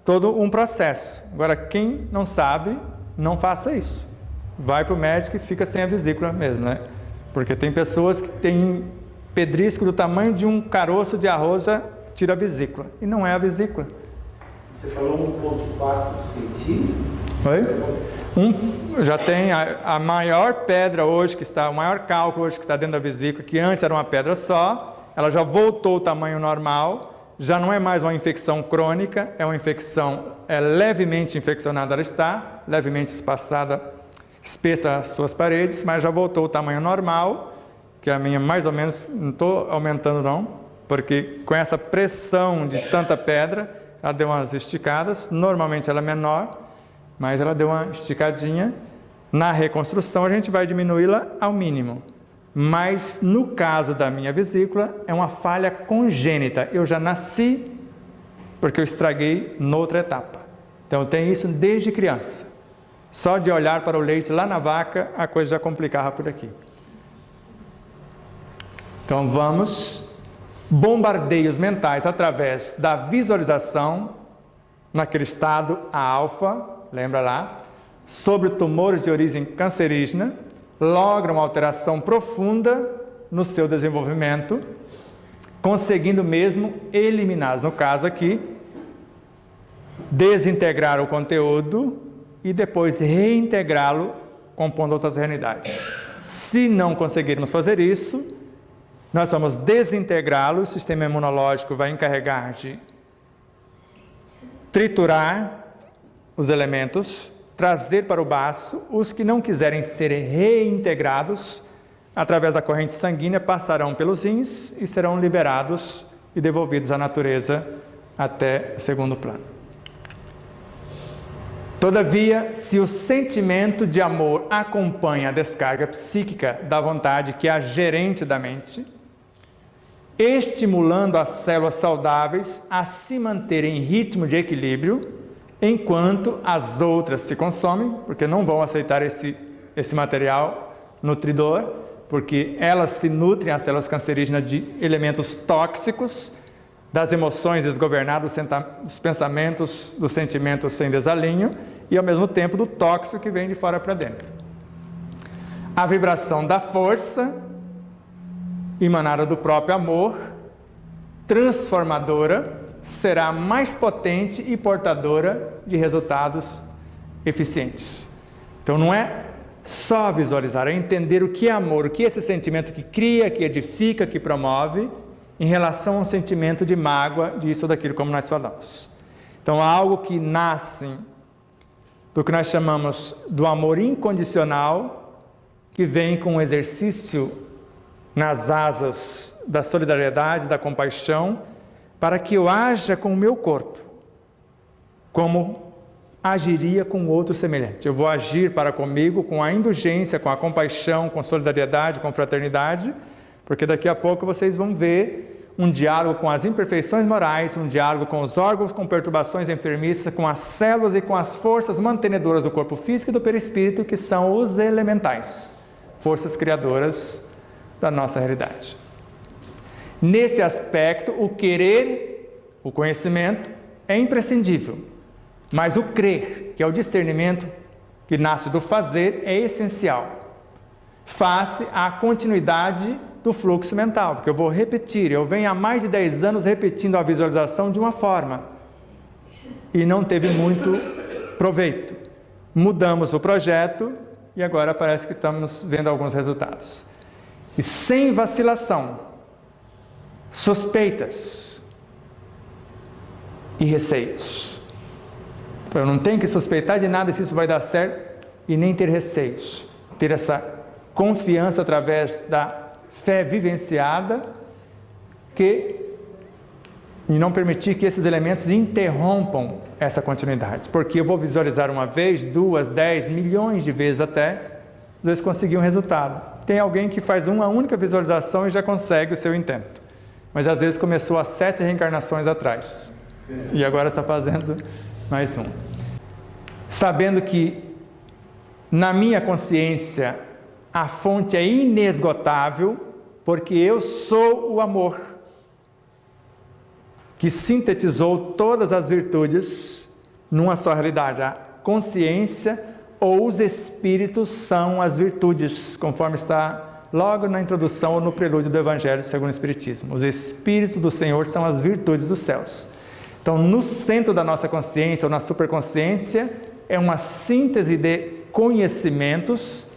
todo um processo. Agora, quem não sabe, não faça isso. Vai para o médico e fica sem a vesícula mesmo, né? Porque tem pessoas que têm pedrisco do tamanho de um caroço de arroz, já tira a vesícula. E não é a vesícula. Você falou 1,4 centímetros? Oi? Já tem a maior pedra hoje, o maior cálculo hoje que está dentro da vesícula, que antes era uma pedra só, ela já voltou ao tamanho normal, já não é mais uma infecção crônica, é uma infecção levemente infeccionada, ela está, levemente espaçada, espessa as suas paredes, mas já voltou ao tamanho normal, que a minha mais ou menos, não estou aumentando não, porque com essa pressão de tanta pedra, ela deu umas esticadas, normalmente ela é menor, mas ela deu uma esticadinha. Na reconstrução a gente vai diminuí-la ao mínimo. Mas no caso da minha vesícula, é uma falha congênita. Eu já nasci porque eu estraguei noutra etapa. Então eu tenho isso desde criança. Só de olhar para o leite lá na vaca, a coisa já complicava por aqui. Então vamos... bombardeios mentais através da visualização, naquele estado alfa, lembra lá, sobre tumores de origem cancerígena, logram uma alteração profunda no seu desenvolvimento, conseguindo mesmo eliminar, no caso aqui, desintegrar o conteúdo e depois reintegrá-lo compondo outras realidades. Se não conseguirmos fazer isso, nós vamos desintegrá-lo, o sistema imunológico vai encarregar de triturar os elementos, trazer para o baço, os que não quiserem ser reintegrados, através da corrente sanguínea, passarão pelos rins e serão liberados e devolvidos à natureza até o segundo plano. Todavia, se o sentimento de amor acompanha a descarga psíquica da vontade, que é a gerente da mente, estimulando as células saudáveis a se manterem em ritmo de equilíbrio, enquanto as outras se consomem, porque não vão aceitar esse material nutridor, porque elas se nutrem, as células cancerígenas, de elementos tóxicos, das emoções desgovernadas, dos pensamentos, dos sentimentos sem desalinho, e ao mesmo tempo do tóxico que vem de fora para dentro. A vibração da força, emanada do próprio amor, transformadora, será mais potente e portadora de resultados eficientes. Então não é só visualizar, é entender o que é amor, o que é esse sentimento que cria, que edifica, que promove, em relação a um sentimento de mágoa, disso ou daquilo, como nós falamos. Então, algo que nasce do que nós chamamos do amor incondicional, que vem com o exercício nas asas da solidariedade, da compaixão, para que eu haja com o meu corpo, como agiria com outro semelhante. Eu vou agir para comigo com a indulgência, com a compaixão, com solidariedade, com fraternidade, porque daqui a pouco vocês vão ver um diálogo com as imperfeições morais, um diálogo com os órgãos com perturbações enfermiças, com as células e com as forças mantenedoras do corpo físico e do perispírito, que são os elementais, forças criadoras da nossa realidade. Nesse aspecto, o querer, o conhecimento, é imprescindível, mas o crer, que é o discernimento que nasce do fazer, é essencial, face à continuidade do fluxo mental, porque eu vou repetir, eu venho há mais de 10 anos repetindo a visualização de uma forma, e não teve muito proveito. Mudamos o projeto, e agora parece que estamos vendo alguns resultados. E sem vacilação, suspeitas e receios. Eu não tenho que suspeitar de nada se isso vai dar certo, e nem ter receios. Ter essa confiança através da fé vivenciada, e não permitir que esses elementos interrompam essa continuidade. Porque eu vou visualizar uma vez, 2, 10, milhões de vezes até, às vezes conseguir um resultado. Tem alguém que faz uma única visualização e já consegue o seu intento. Mas às vezes começou há 7 reencarnações atrás. E agora está fazendo mais um. Sabendo que na minha consciência a fonte é inesgotável, porque eu sou o amor, que sintetizou todas as virtudes numa só realidade. A consciência ou os espíritos são as virtudes, conforme está logo na introdução ou no prelúdio do Evangelho segundo o Espiritismo. Os espíritos do Senhor são as virtudes dos céus. Então, no centro da nossa consciência ou na superconsciência, é uma síntese de conhecimentos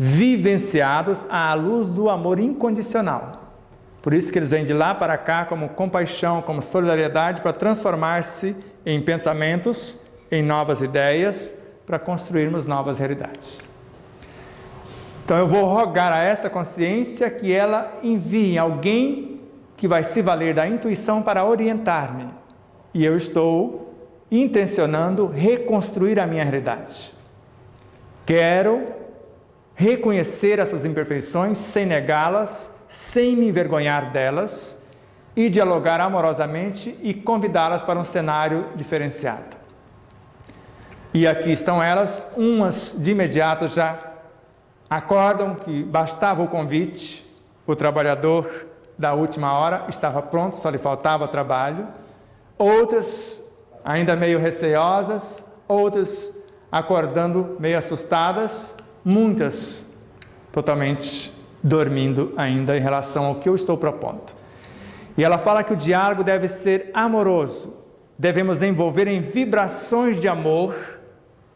vivenciados à luz do amor incondicional. Por isso que eles vêm de lá para cá como compaixão, como solidariedade, para transformar-se em pensamentos, em novas ideias, para construirmos novas realidades. Então eu vou rogar a esta consciência que ela envie alguém que vai se valer da intuição para orientar-me. E eu estou intencionando reconstruir a minha realidade. Quero reconhecer essas imperfeições sem negá-las, sem me envergonhar delas, e dialogar amorosamente e convidá-las para um cenário diferenciado. E aqui estão elas, umas de imediato já acordam que bastava o convite, o trabalhador da última hora estava pronto, só lhe faltava trabalho. Outras ainda meio receosas, outras acordando meio assustadas, muitas totalmente dormindo ainda em relação ao que eu estou propondo. E ela fala que o diálogo deve ser amoroso, devemos envolver em vibrações de amor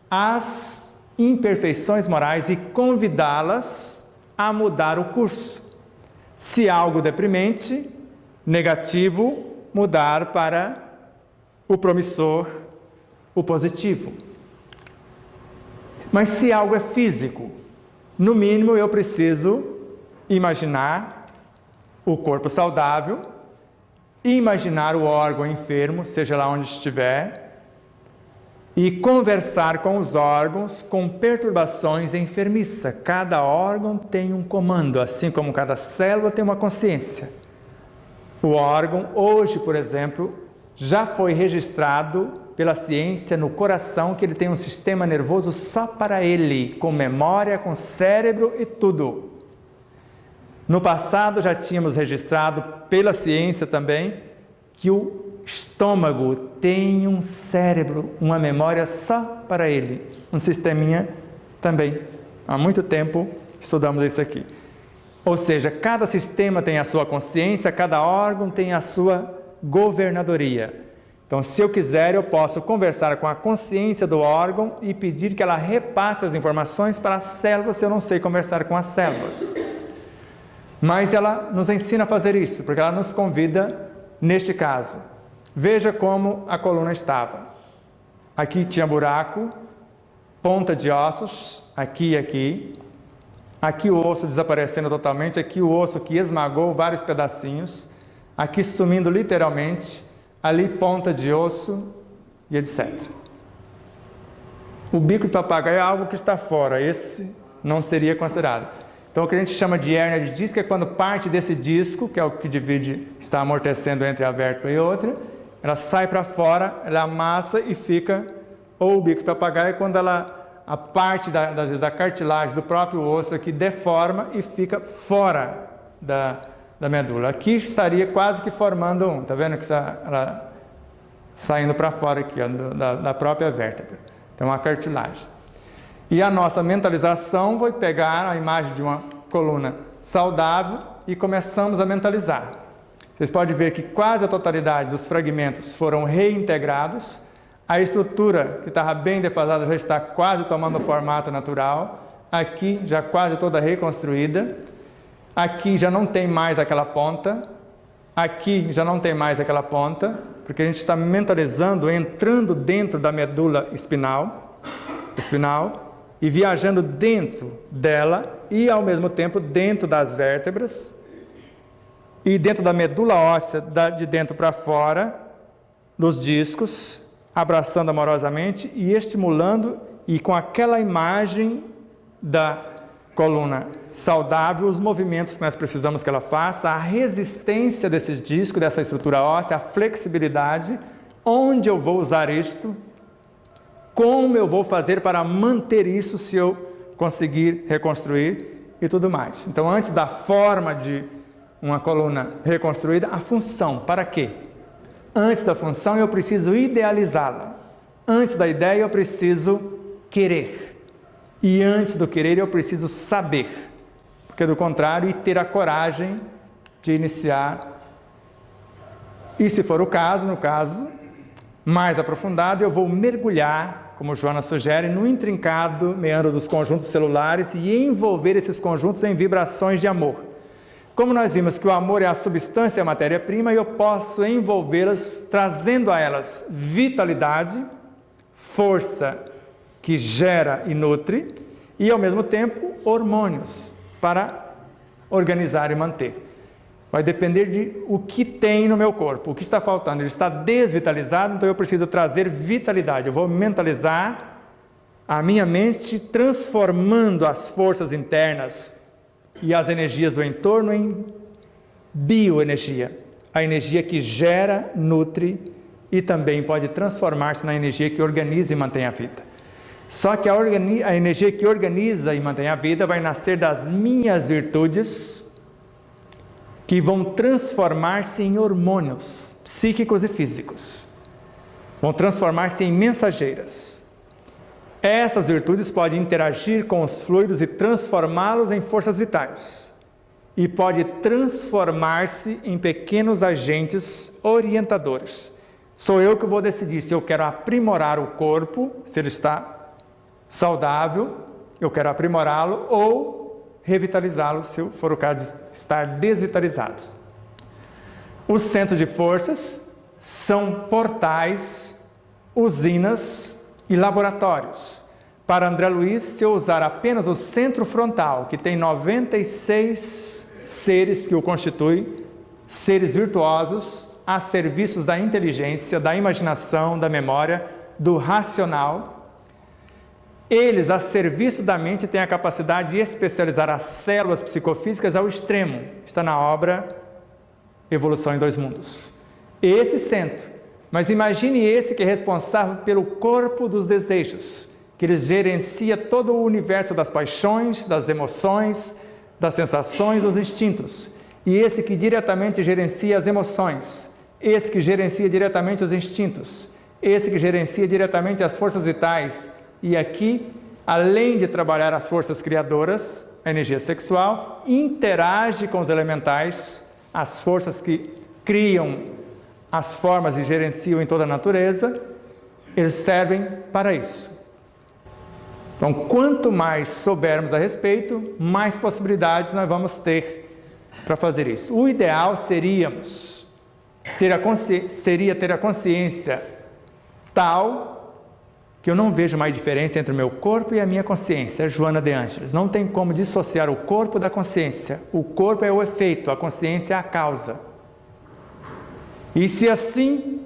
as imperfeições morais e convidá-las a mudar o curso. Se algo deprimente, negativo, mudar para o promissor, o positivo. Mas se algo é físico, no mínimo eu preciso imaginar o corpo saudável, imaginar o órgão enfermo, seja lá onde estiver, e conversar com os órgãos com perturbações enfermiça. Cada órgão tem um comando, assim como cada célula tem uma consciência. O órgão, hoje, por exemplo, já foi registrado pela ciência no coração que ele tem um sistema nervoso só para ele, com memória, com cérebro e tudo. No passado já tínhamos registrado pela ciência também que o estômago tem um cérebro, uma memória só para ele, um sisteminha também. Há muito tempo estudamos isso aqui. Ou seja, cada sistema tem a sua consciência, cada órgão tem a sua governadoria. Então, se eu quiser, eu posso conversar com a consciência do órgão e pedir que ela repasse as informações para as células, se eu não sei conversar com as células. Mas ela nos ensina a fazer isso, porque ela nos convida neste caso. Veja como a coluna estava. Aqui tinha buraco, ponta de ossos, aqui e aqui. Aqui o osso desaparecendo totalmente, aqui o osso que esmagou vários pedacinhos, aqui sumindo literalmente, ali ponta de osso e etc. O bico do papagaio é algo que está fora, esse não seria considerado. Então o que a gente chama de hérnia de disco é quando parte desse disco, que é o que divide, está amortecendo entre a vértebra e outra, ela sai para fora, ela amassa e fica, ou o bico do papagaio, quando a parte da cartilagem do próprio osso aqui deforma e fica fora da medula. Aqui estaria quase que formando um, está vendo que está ela saindo para fora aqui, ó, da própria vértebra. Então a cartilagem. E a nossa mentalização vai pegar a imagem de uma coluna saudável e começamos a mentalizar. Vocês podem ver que quase a totalidade dos fragmentos foram reintegrados. A estrutura que estava bem defasada já está quase tomando o formato natural. Aqui já quase toda reconstruída. Aqui já não tem mais aquela ponta. Aqui já não tem mais aquela ponta, porque a gente está mentalizando, entrando dentro da medula espinal e viajando dentro dela e ao mesmo tempo dentro das vértebras e dentro da medula óssea, de dentro para fora, nos discos, abraçando amorosamente e estimulando, e com aquela imagem da coluna saudável, os movimentos que nós precisamos que ela faça, a resistência desses discos, dessa estrutura óssea, a flexibilidade, onde eu vou usar isto, como eu vou fazer para manter isso se eu conseguir reconstruir e tudo mais. Então, antes da forma de uma coluna reconstruída, a função, para quê? Antes da função, eu preciso idealizá-la. Antes da ideia, eu preciso querer. E antes do querer, eu preciso saber. Porque, do contrário, e ter a coragem de iniciar. E, se for o caso, no caso mais aprofundado, eu vou mergulhar, como Joana sugere, no intrincado meandro dos conjuntos celulares e envolver esses conjuntos em vibrações de amor. Como nós vimos que o amor é a substância, a matéria-prima, eu posso envolvê-las, trazendo a elas vitalidade, força que gera e nutre, e ao mesmo tempo hormônios para organizar e manter. Vai depender de o que tem no meu corpo, o que está faltando. Ele está desvitalizado, então eu preciso trazer vitalidade. Eu vou mentalizar a minha mente, transformando as forças internas e as energias do entorno em bioenergia, a energia que gera, nutre e também pode transformar-se na energia que organiza e mantém a vida. Só que a energia que organiza e mantém a vida vai nascer das minhas virtudes, que vão transformar-se em hormônios psíquicos e físicos, vão transformar-se em mensageiras. Essas virtudes podem interagir com os fluidos e transformá-los em forças vitais. E pode transformar-se em pequenos agentes orientadores. Sou eu que vou decidir se eu quero aprimorar o corpo, se ele está saudável, eu quero aprimorá-lo ou revitalizá-lo, se for o caso de estar desvitalizado. Os centros de forças são portais, usinas e laboratórios. Para André Luiz, se eu usar apenas o centro frontal, que tem 96 seres que o constituem, seres virtuosos, a serviços da inteligência, da imaginação, da memória, do racional. Eles, a serviço da mente, têm a capacidade de especializar as células psicofísicas ao extremo. Está na obra Evolução em Dois Mundos. Esse centro, mas imagine esse que é responsável pelo corpo dos desejos, que ele gerencia todo o universo das paixões, das emoções, das sensações, dos instintos. E esse que diretamente gerencia as emoções, esse que gerencia diretamente os instintos, esse que gerencia diretamente as forças vitais. E aqui, além de trabalhar as forças criadoras, a energia sexual, interage com os elementais, as forças que criam as formas e gerenciam em toda a natureza, eles servem para isso. Então, quanto mais soubermos a respeito, mais possibilidades nós vamos ter para fazer isso. O ideal seria ter a consciência tal que eu não vejo mais diferença entre o meu corpo e a minha consciência. Joana de Ângeles. Não tem como dissociar o corpo da consciência. O corpo é o efeito, a consciência é a causa. E se assim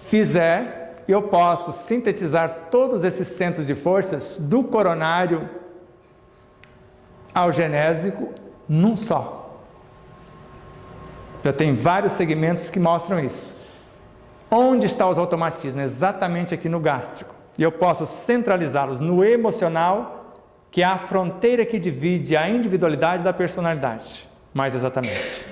fizer, eu posso sintetizar todos esses centros de forças, do coronário ao genésico, num só. Já tem vários segmentos que mostram isso. Onde estão os automatismos? Exatamente aqui no gástrico. E eu posso centralizá-los no emocional, que é a fronteira que divide a individualidade da personalidade, mais exatamente.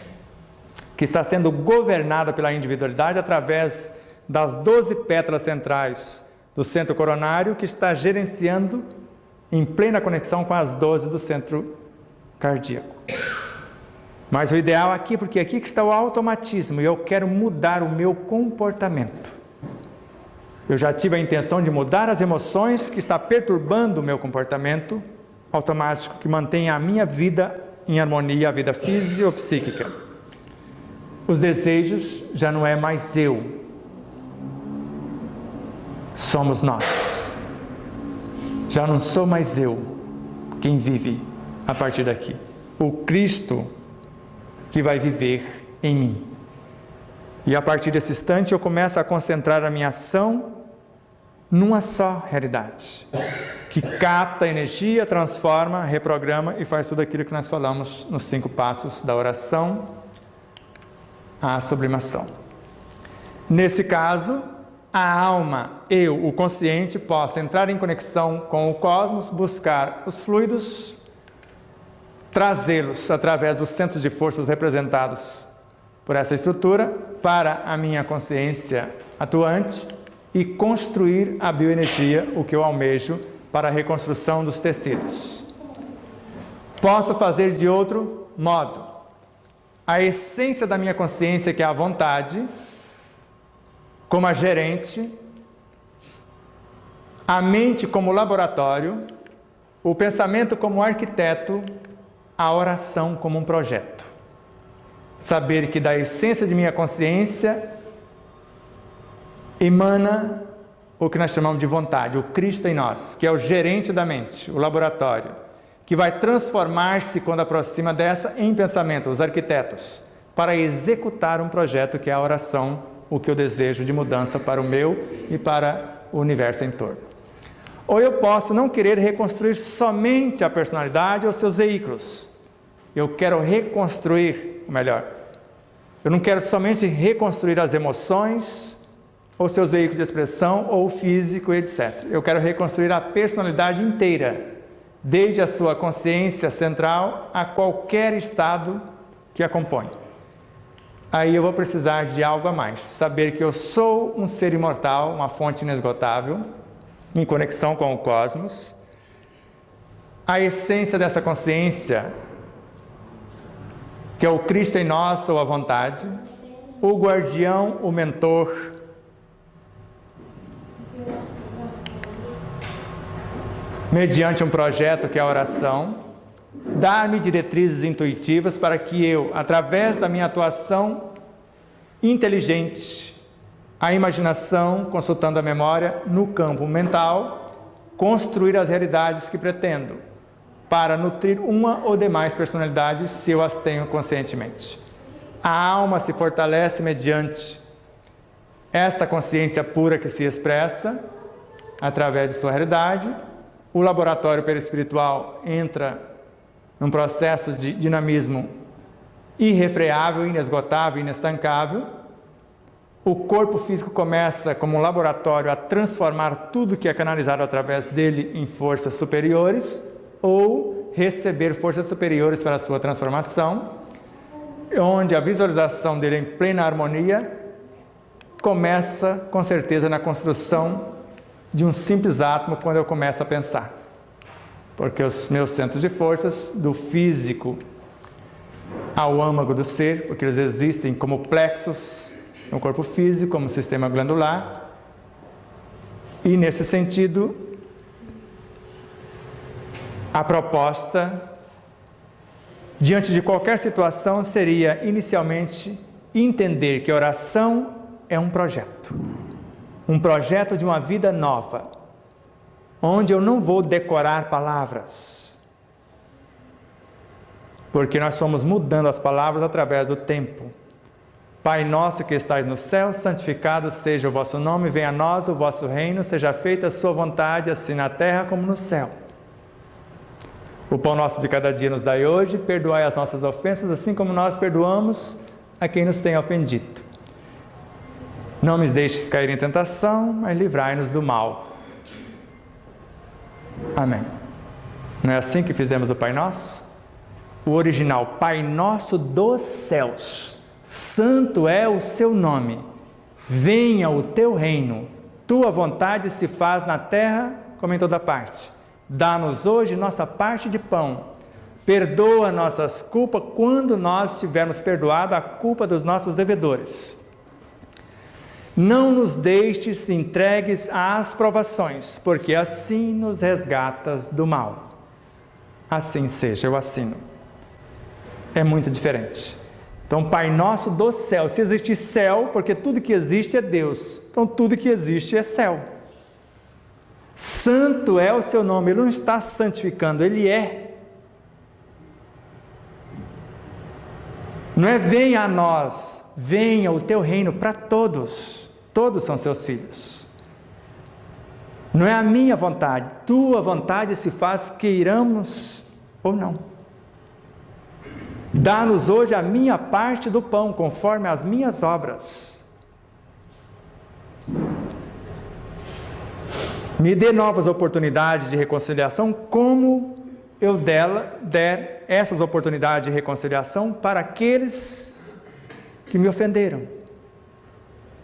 Que está sendo governada pela individualidade através das 12 pétalas centrais do centro coronário, que está gerenciando em plena conexão com as 12 do centro cardíaco. Mas o ideal aqui, porque aqui que está o automatismo, e eu quero mudar o meu comportamento. Eu já tive a intenção de mudar as emoções que está perturbando o meu comportamento automático, que mantém a minha vida em harmonia, a vida fisiopsíquica. Os desejos já não é mais eu, somos nós. Já não sou mais eu quem vive a partir daqui. O Cristo que vai viver em mim. E a partir desse instante eu começo a concentrar a minha ação numa só realidade, que capta a energia, transforma, reprograma e faz tudo aquilo que nós falamos nos 5 passos da oração à sublimação. Nesse caso, a alma, eu, o consciente, posso entrar em conexão com o cosmos, buscar os fluidos, trazê-los através dos centros de forças representados por essa estrutura para a minha consciência atuante e construir a bioenergia, o que eu almejo para a reconstrução dos tecidos. Posso fazer de outro modo. A essência da minha consciência, que é a vontade, como a gerente, a mente como laboratório, o pensamento como arquiteto, a oração como um projeto. Saber que da essência de minha consciência emana o que nós chamamos de vontade, o Cristo em nós, que é o gerente da mente, o laboratório, que vai transformar-se quando aproxima dessa em pensamento, os arquitetos, para executar um projeto que é a oração, o que eu desejo de mudança para o meu e para o universo em torno. Ou eu posso não querer reconstruir somente a personalidade ou seus veículos. Eu quero reconstruir, ou melhor, eu não quero somente reconstruir as emoções, ou seus veículos de expressão, ou o físico, etc. Eu quero reconstruir a personalidade inteira, desde a sua consciência central a qualquer estado que a compõe. Aí eu vou precisar de algo a mais, saber que eu sou um ser imortal, uma fonte inesgotável, em conexão com o cosmos. A essência dessa consciência, que é o Cristo em nós, ou a vontade, o guardião, o mentor, mediante um projeto que é a oração, dar-me diretrizes intuitivas para que eu, através da minha atuação inteligente, a imaginação, consultando a memória, no campo mental, construir as realidades que pretendo, para nutrir uma ou demais personalidades, se eu as tenho conscientemente. A alma se fortalece mediante esta consciência pura que se expressa, através de sua realidade. O laboratório perispiritual entra num processo de dinamismo irrefreável, inesgotável, inestancável. O corpo físico começa, como um laboratório, a transformar tudo que é canalizado através dele em forças superiores, ou receber forças superiores para a sua transformação, onde a visualização dele em plena harmonia começa, com certeza, na construção de um simples átomo quando eu começo a pensar. Porque os meus centros de forças, do físico ao âmago do ser, porque eles existem como plexos no corpo físico, como sistema glandular, e nesse sentido, a proposta, diante de qualquer situação, seria inicialmente entender que a oração é um projeto de uma vida nova, onde eu não vou decorar palavras, porque nós fomos mudando as palavras através do tempo. Pai nosso que estais no céu, santificado seja o vosso nome, venha a nós o vosso reino, seja feita a sua vontade, assim na terra como no céu. O pão nosso de cada dia nos dai hoje, perdoai as nossas ofensas, assim como nós perdoamos a quem nos tem ofendido. Não nos deixes cair em tentação, mas livrai-nos do mal. Amém. Não é assim que fizemos o Pai Nosso? O original, Pai Nosso dos céus, santo é o seu nome, venha o teu reino, tua vontade se faz na terra como em toda parte. Dá-nos hoje nossa parte de pão, perdoa nossas culpas quando nós tivermos perdoado a culpa dos nossos devedores. Não nos deixes entregues às provações, porque assim nos resgatas do mal. Assim seja, eu assino. É muito diferente. Então, Pai Nosso do céu, se existe céu, porque tudo que existe é Deus, então tudo que existe é céu. Santo é o seu nome, ele não está santificando, ele é. Não é venha a nós, venha o teu reino para todos, todos são seus filhos. Não é a minha vontade, tua vontade se faz queiramos ou não. Dá-nos hoje a minha parte do pão, conforme as minhas obras. Me dê novas oportunidades de reconciliação, como eu der essas oportunidades de reconciliação para aqueles que me ofenderam.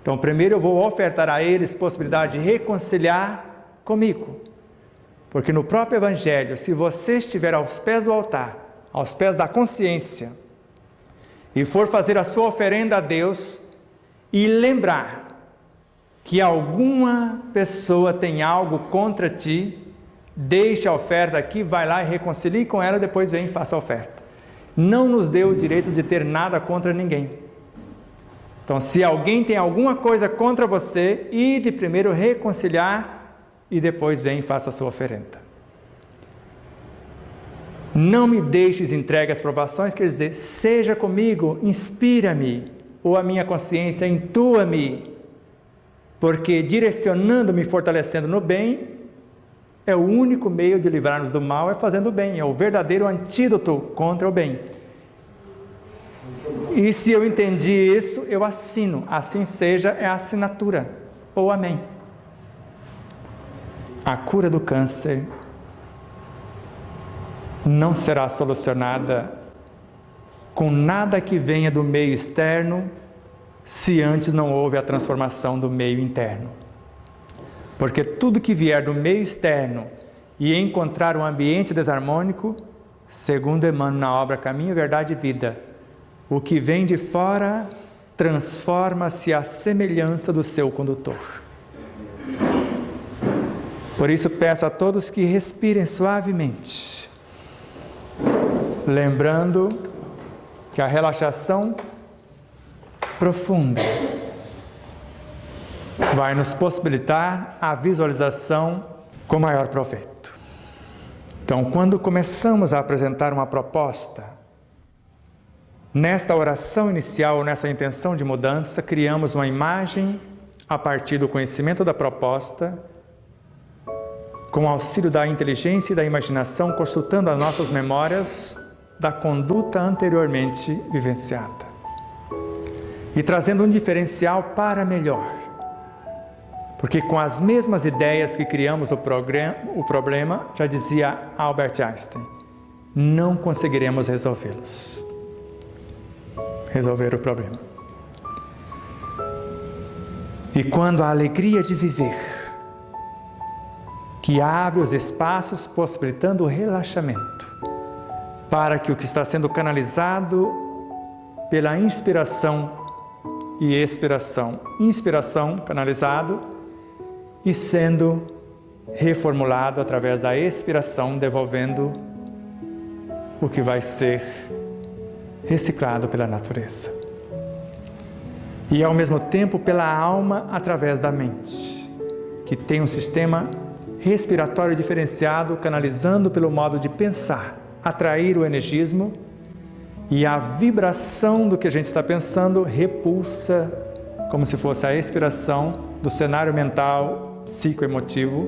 Então, primeiro eu vou ofertar a eles possibilidade de reconciliar comigo. Porque no próprio Evangelho, se você estiver aos pés do altar, aos pés da consciência, e for fazer a sua oferenda a Deus, e lembrar que alguma pessoa tem algo contra ti, deixe a oferta aqui, vai lá e reconcilie com ela, depois vem e faça a oferta. Não nos dê o direito de ter nada contra ninguém. Então, se alguém tem alguma coisa contra você, ide primeiro reconciliar, e depois vem e faça a sua oferenda. Não me deixes entregue às provações, quer dizer, seja comigo, inspira-me, ou a minha consciência, intua-me, porque direcionando-me e fortalecendo no bem, é o único meio de livrar-nos do mal, é fazendo o bem, é o verdadeiro antídoto contra o bem. E se eu entendi isso, eu assino, assim seja, é a assinatura, ou amém. A cura do câncer não será solucionada com nada que venha do meio externo, se antes não houve a transformação do meio interno. Porque tudo que vier do meio externo e encontrar um ambiente desarmônico, segundo Emmanuel na obra Caminho, Verdade e Vida, o que vem de fora transforma-se à semelhança do seu condutor. Por isso peço a todos que respirem suavemente, lembrando que a relaxação profunda vai nos possibilitar a visualização com maior proveito. Então, quando começamos a apresentar uma proposta, nesta oração inicial, nessa intenção de mudança, criamos uma imagem a partir do conhecimento da proposta, com o auxílio da inteligência e da imaginação, consultando as nossas memórias da conduta anteriormente vivenciada e trazendo um diferencial para melhor. Porque com as mesmas ideias que criamos o problema, já dizia Albert Einstein, não conseguiremos resolver o problema. E quando a alegria de viver, que abre os espaços possibilitando o relaxamento, para que o que está sendo canalizado pela inspiração e expiração, inspiração canalizado e sendo reformulado através da expiração, devolvendo o que vai ser reciclado pela natureza. E ao mesmo tempo pela alma através da mente, que tem um sistema respiratório diferenciado, canalizando pelo modo de pensar, atrair o energismo, e a vibração do que a gente está pensando repulsa, como se fosse a expiração do cenário mental, psicoemotivo,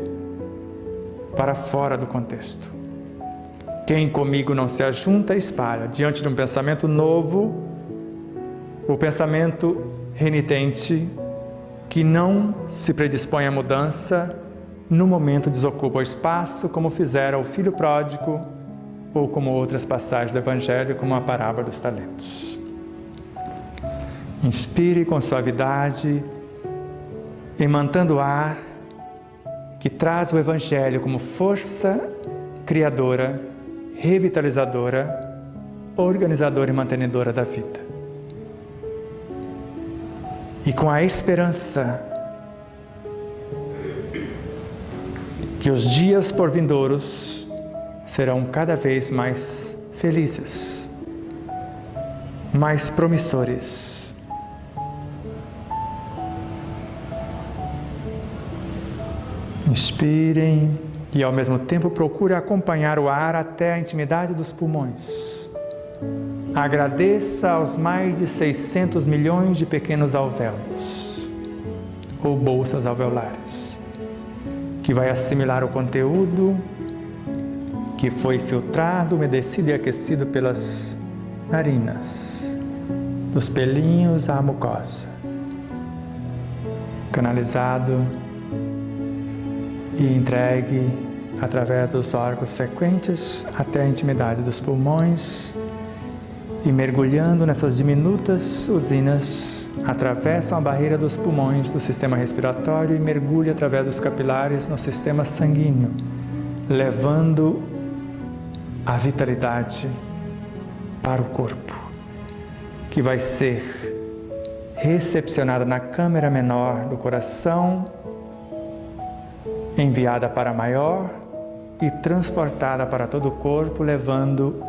para fora do contexto. Quem comigo não se ajunta, espalha. Diante de um pensamento novo, o pensamento renitente, que não se predispõe à mudança, no momento desocupa o espaço, como fizera o filho pródigo, ou como outras passagens do Evangelho, como a parábola dos talentos. Inspire com suavidade, emantando ar que traz o Evangelho como força criadora, revitalizadora, organizadora e mantenedora da vida. E com a esperança que os dias por vindouros serão cada vez mais felizes, mais promissores. Inspirem e ao mesmo tempo procure acompanhar o ar até a intimidade dos pulmões. Agradeça aos mais de 600 milhões de pequenos alvéolos, ou bolsas alveolares, que vai assimilar o conteúdo que foi filtrado, umedecido e aquecido pelas narinas, dos pelinhos à mucosa, canalizado e entregue através dos órgãos sequentes até a intimidade dos pulmões, e mergulhando nessas diminutas usinas, atravessam a barreira dos pulmões do sistema respiratório e mergulham através dos capilares no sistema sanguíneo, levando a vitalidade para o corpo, que vai ser recepcionada na câmara menor do coração, enviada para a maior e transportada para todo o corpo, levando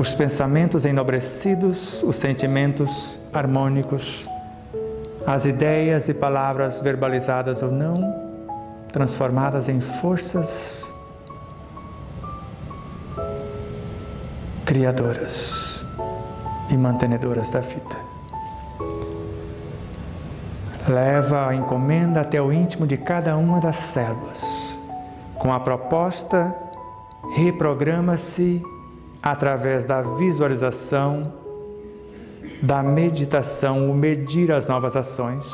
os pensamentos enobrecidos, os sentimentos harmônicos, as ideias e palavras verbalizadas ou não, transformadas em forças criadoras e mantenedoras da vida. Leva a encomenda até o íntimo de cada uma das células. Com a proposta, reprograma-se através da visualização, da meditação, o medir as novas ações,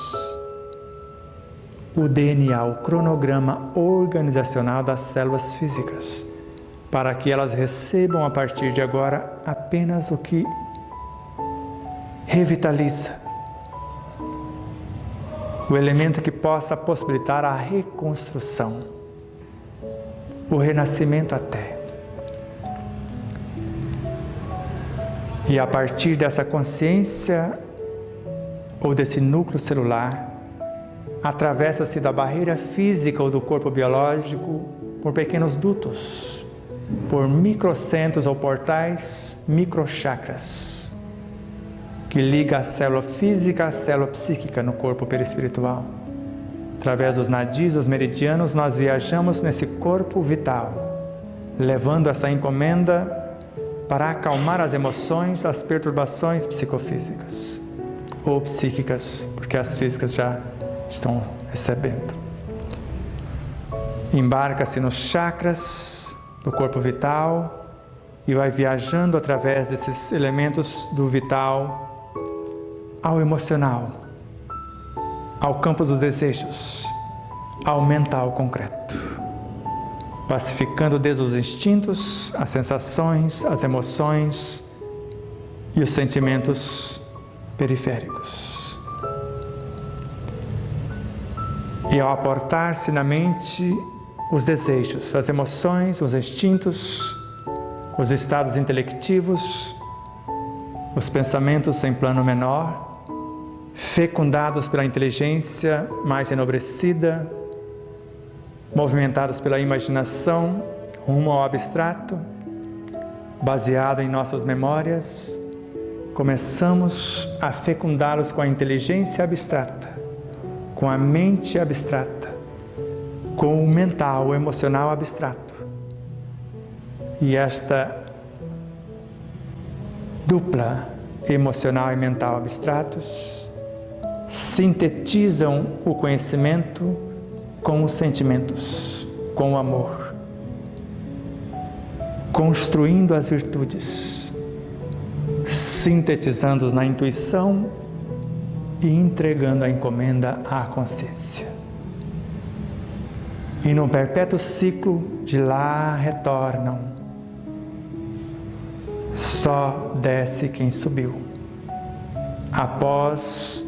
o DNA, o cronograma organizacional das células físicas, para que elas recebam a partir de agora apenas o que revitaliza, o elemento que possa possibilitar a reconstrução, o renascimento até. E a partir dessa consciência, ou desse núcleo celular, atravessa-se da barreira física ou do corpo biológico por pequenos dutos, por microcentros ou portais, microchakras, que liga a célula física à célula psíquica no corpo perispiritual. Através dos nadis, os meridianos, nós viajamos nesse corpo vital, levando essa encomenda para acalmar as emoções, as perturbações psicofísicas ou psíquicas, porque as físicas já estão recebendo. embarca-se nos chakras do corpo vital e vai viajando através desses elementos do vital ao emocional, ao campo dos desejos, ao mental concreto, pacificando desde os instintos, as sensações, as emoções e os sentimentos periféricos. E ao aportar-se na mente os desejos, as emoções, os instintos, os estados intelectivos, os pensamentos em plano menor, fecundados pela inteligência mais enobrecida, movimentados pela imaginação rumo ao abstrato, baseado em nossas memórias, começamos a fecundá-los com a inteligência abstrata, com a mente abstrata, com o mental, o emocional abstrato. E esta dupla, emocional e mental abstratos, sintetizam o conhecimento com os sentimentos, com o amor, construindo as virtudes, sintetizando-os na intuição e entregando a encomenda à consciência. E num perpétuo ciclo de lá retornam, só desce quem subiu. Após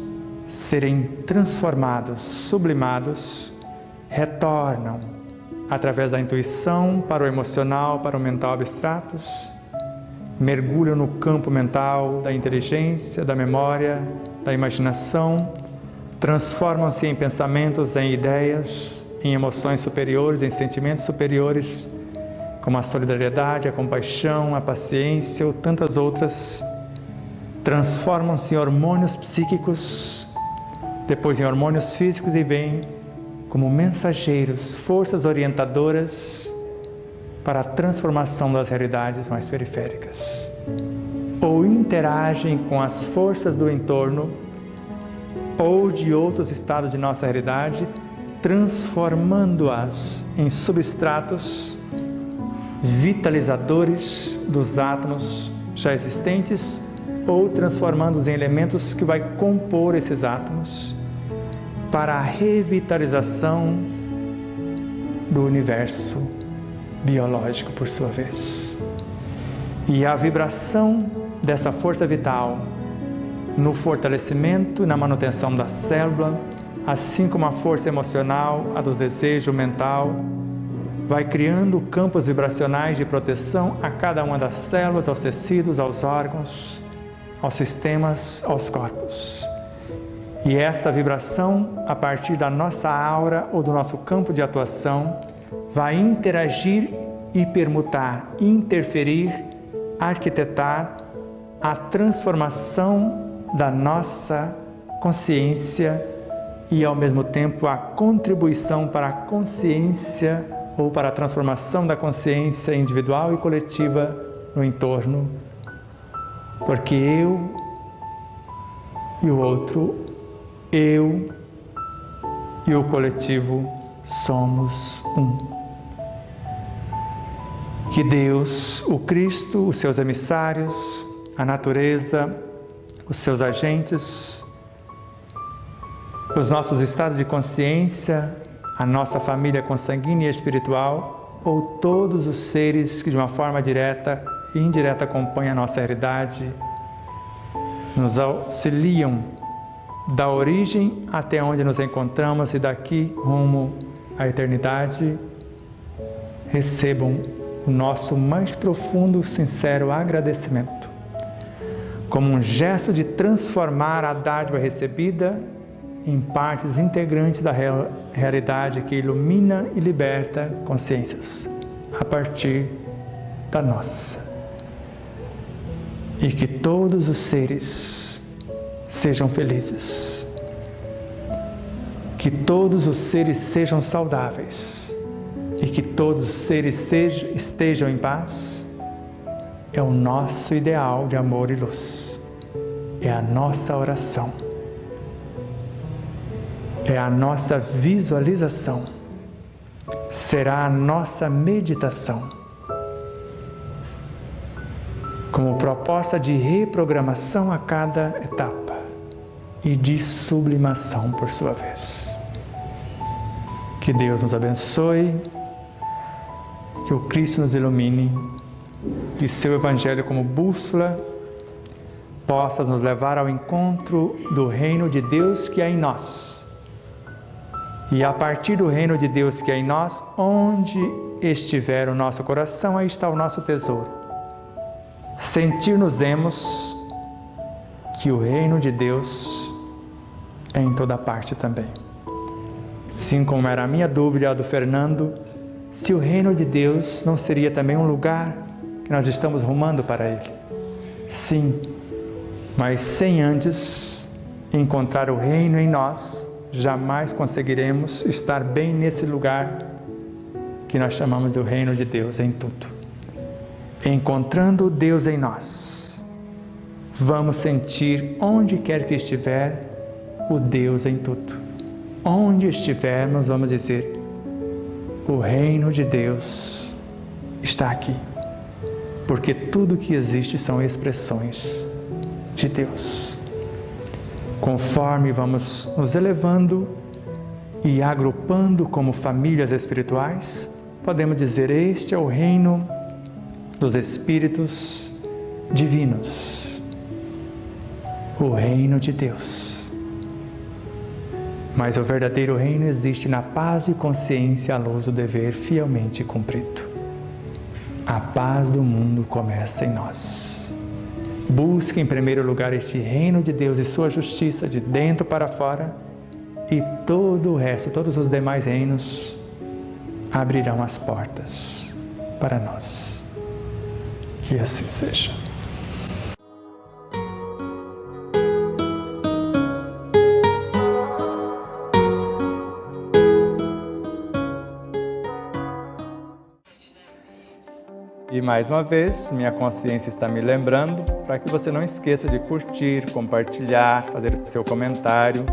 serem transformados, sublimados, retornam através da intuição para o emocional, para o mental abstratos, mergulham no campo mental da inteligência, da memória, da imaginação, transformam-se em pensamentos, em ideias, em emoções superiores, em sentimentos superiores, como a solidariedade, a compaixão, a paciência ou tantas outras, transformam-se em hormônios psíquicos, depois em hormônios físicos e vêm como mensageiros, forças orientadoras para a transformação das realidades mais periféricas. Ou interagem com as forças do entorno ou de outros estados de nossa realidade, transformando-as em substratos vitalizadores dos átomos já existentes ou transformando-os em elementos que vai compor esses átomos para a revitalização do universo biológico, por sua vez. E a vibração dessa força vital no fortalecimento e na manutenção da célula, assim como a força emocional, a dos desejos, mental, vai criando campos vibracionais de proteção a cada uma das células, aos tecidos, aos órgãos, aos sistemas, aos corpos. E esta vibração, a partir da nossa aura ou do nosso campo de atuação, vai interagir e permutar, interferir, arquitetar a transformação da nossa consciência e, ao mesmo tempo, a contribuição para a consciência ou para a transformação da consciência individual e coletiva no entorno, porque eu e o outro, eu e o coletivo somos um. Que Deus, o Cristo, os seus emissários, a natureza, os seus agentes, os nossos estados de consciência, a nossa família consanguínea e espiritual, ou todos os seres que de uma forma direta e indireta acompanham a nossa realidade, nos auxiliam da origem até onde nos encontramos e daqui rumo à eternidade, recebam o nosso mais profundo, sincero agradecimento, como um gesto de transformar a dádiva recebida em partes integrantes da realidade que ilumina e liberta consciências a partir da nossa. E que todos os seres sejam felizes, que todos os seres sejam saudáveis e que todos os seres estejam em paz, é o nosso ideal de amor e luz, é a nossa oração, é a nossa visualização será a nossa meditação, como proposta de reprogramação a cada etapa e de sublimação por sua vez. Que Deus nos abençoe, que o Cristo nos ilumine, que seu Evangelho como bússola possa nos levar ao encontro do reino de Deus que há em nós. E a partir do reino de Deus que há em nós, onde estiver o nosso coração, aí está o nosso tesouro. Sentir-nos-emos que o reino de Deus é em toda parte também. Sim, como era a minha dúvida e a do Fernando, se o reino de Deus não seria também um lugar que nós estamos rumando para ele. Sim, mas sem antes encontrar o reino em nós, jamais conseguiremos estar bem nesse lugar que nós chamamos do reino de Deus em tudo. Encontrando Deus em nós, vamos sentir onde quer que estiver o Deus em tudo. Onde estivermos, vamos dizer, o reino de Deus está aqui, porque tudo que existe são expressões de Deus. Conforme vamos nos elevando e agrupando como famílias espirituais, podemos dizer: este é o reino dos Espíritos divinos, o reino de Deus. Mas o verdadeiro reino existe na paz e consciência à luz do dever fielmente cumprido. A paz do mundo começa em nós. Busque em primeiro lugar este reino de Deus e sua justiça de dentro para fora, e todo o resto, todos os demais reinos abrirão as portas para nós. Que assim seja. E mais uma vez, minha consciência está me lembrando para que você não esqueça de curtir, compartilhar, fazer seu comentário,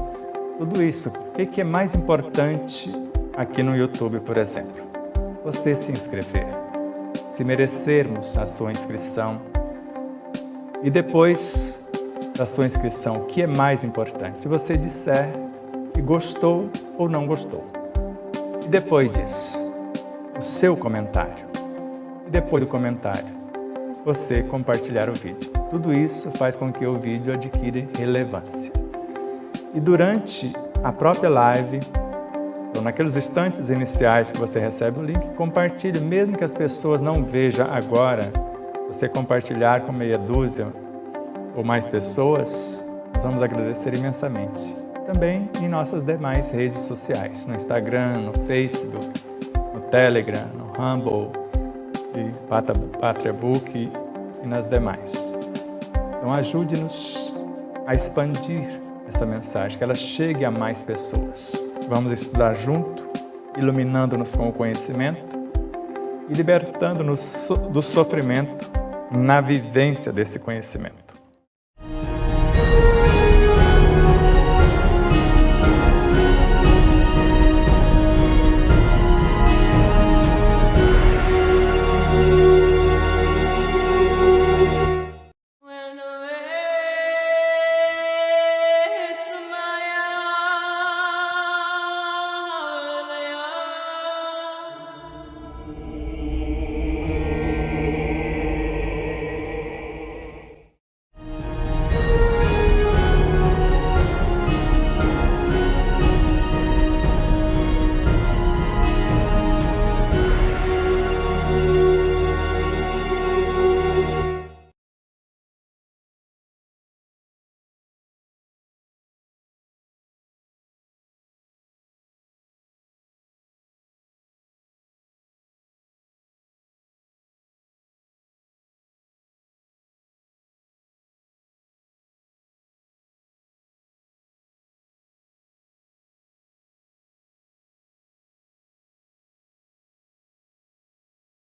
tudo isso. O que é mais importante aqui no YouTube, por exemplo? Você se inscrever, se merecermos a sua inscrição. E depois da sua inscrição, o que é mais importante? Você disser que gostou ou não gostou. E depois disso, o seu comentário. E depois do comentário, você compartilhar o vídeo. Tudo isso faz com que o vídeo adquira relevância. E durante a própria live, ou naqueles instantes iniciais que você recebe o link, compartilhe, mesmo que as pessoas não vejam agora, você compartilhar com meia dúzia ou mais pessoas, nós vamos agradecer imensamente. Também em nossas demais redes sociais, no Instagram, no Facebook, no Telegram, no Rumble, PatriaBook e nas demais. Então ajude-nos a expandir essa mensagem, que ela chegue a mais pessoas. Vamos estudar junto, iluminando-nos com o conhecimento e libertando-nos do sofrimento na vivência desse conhecimento.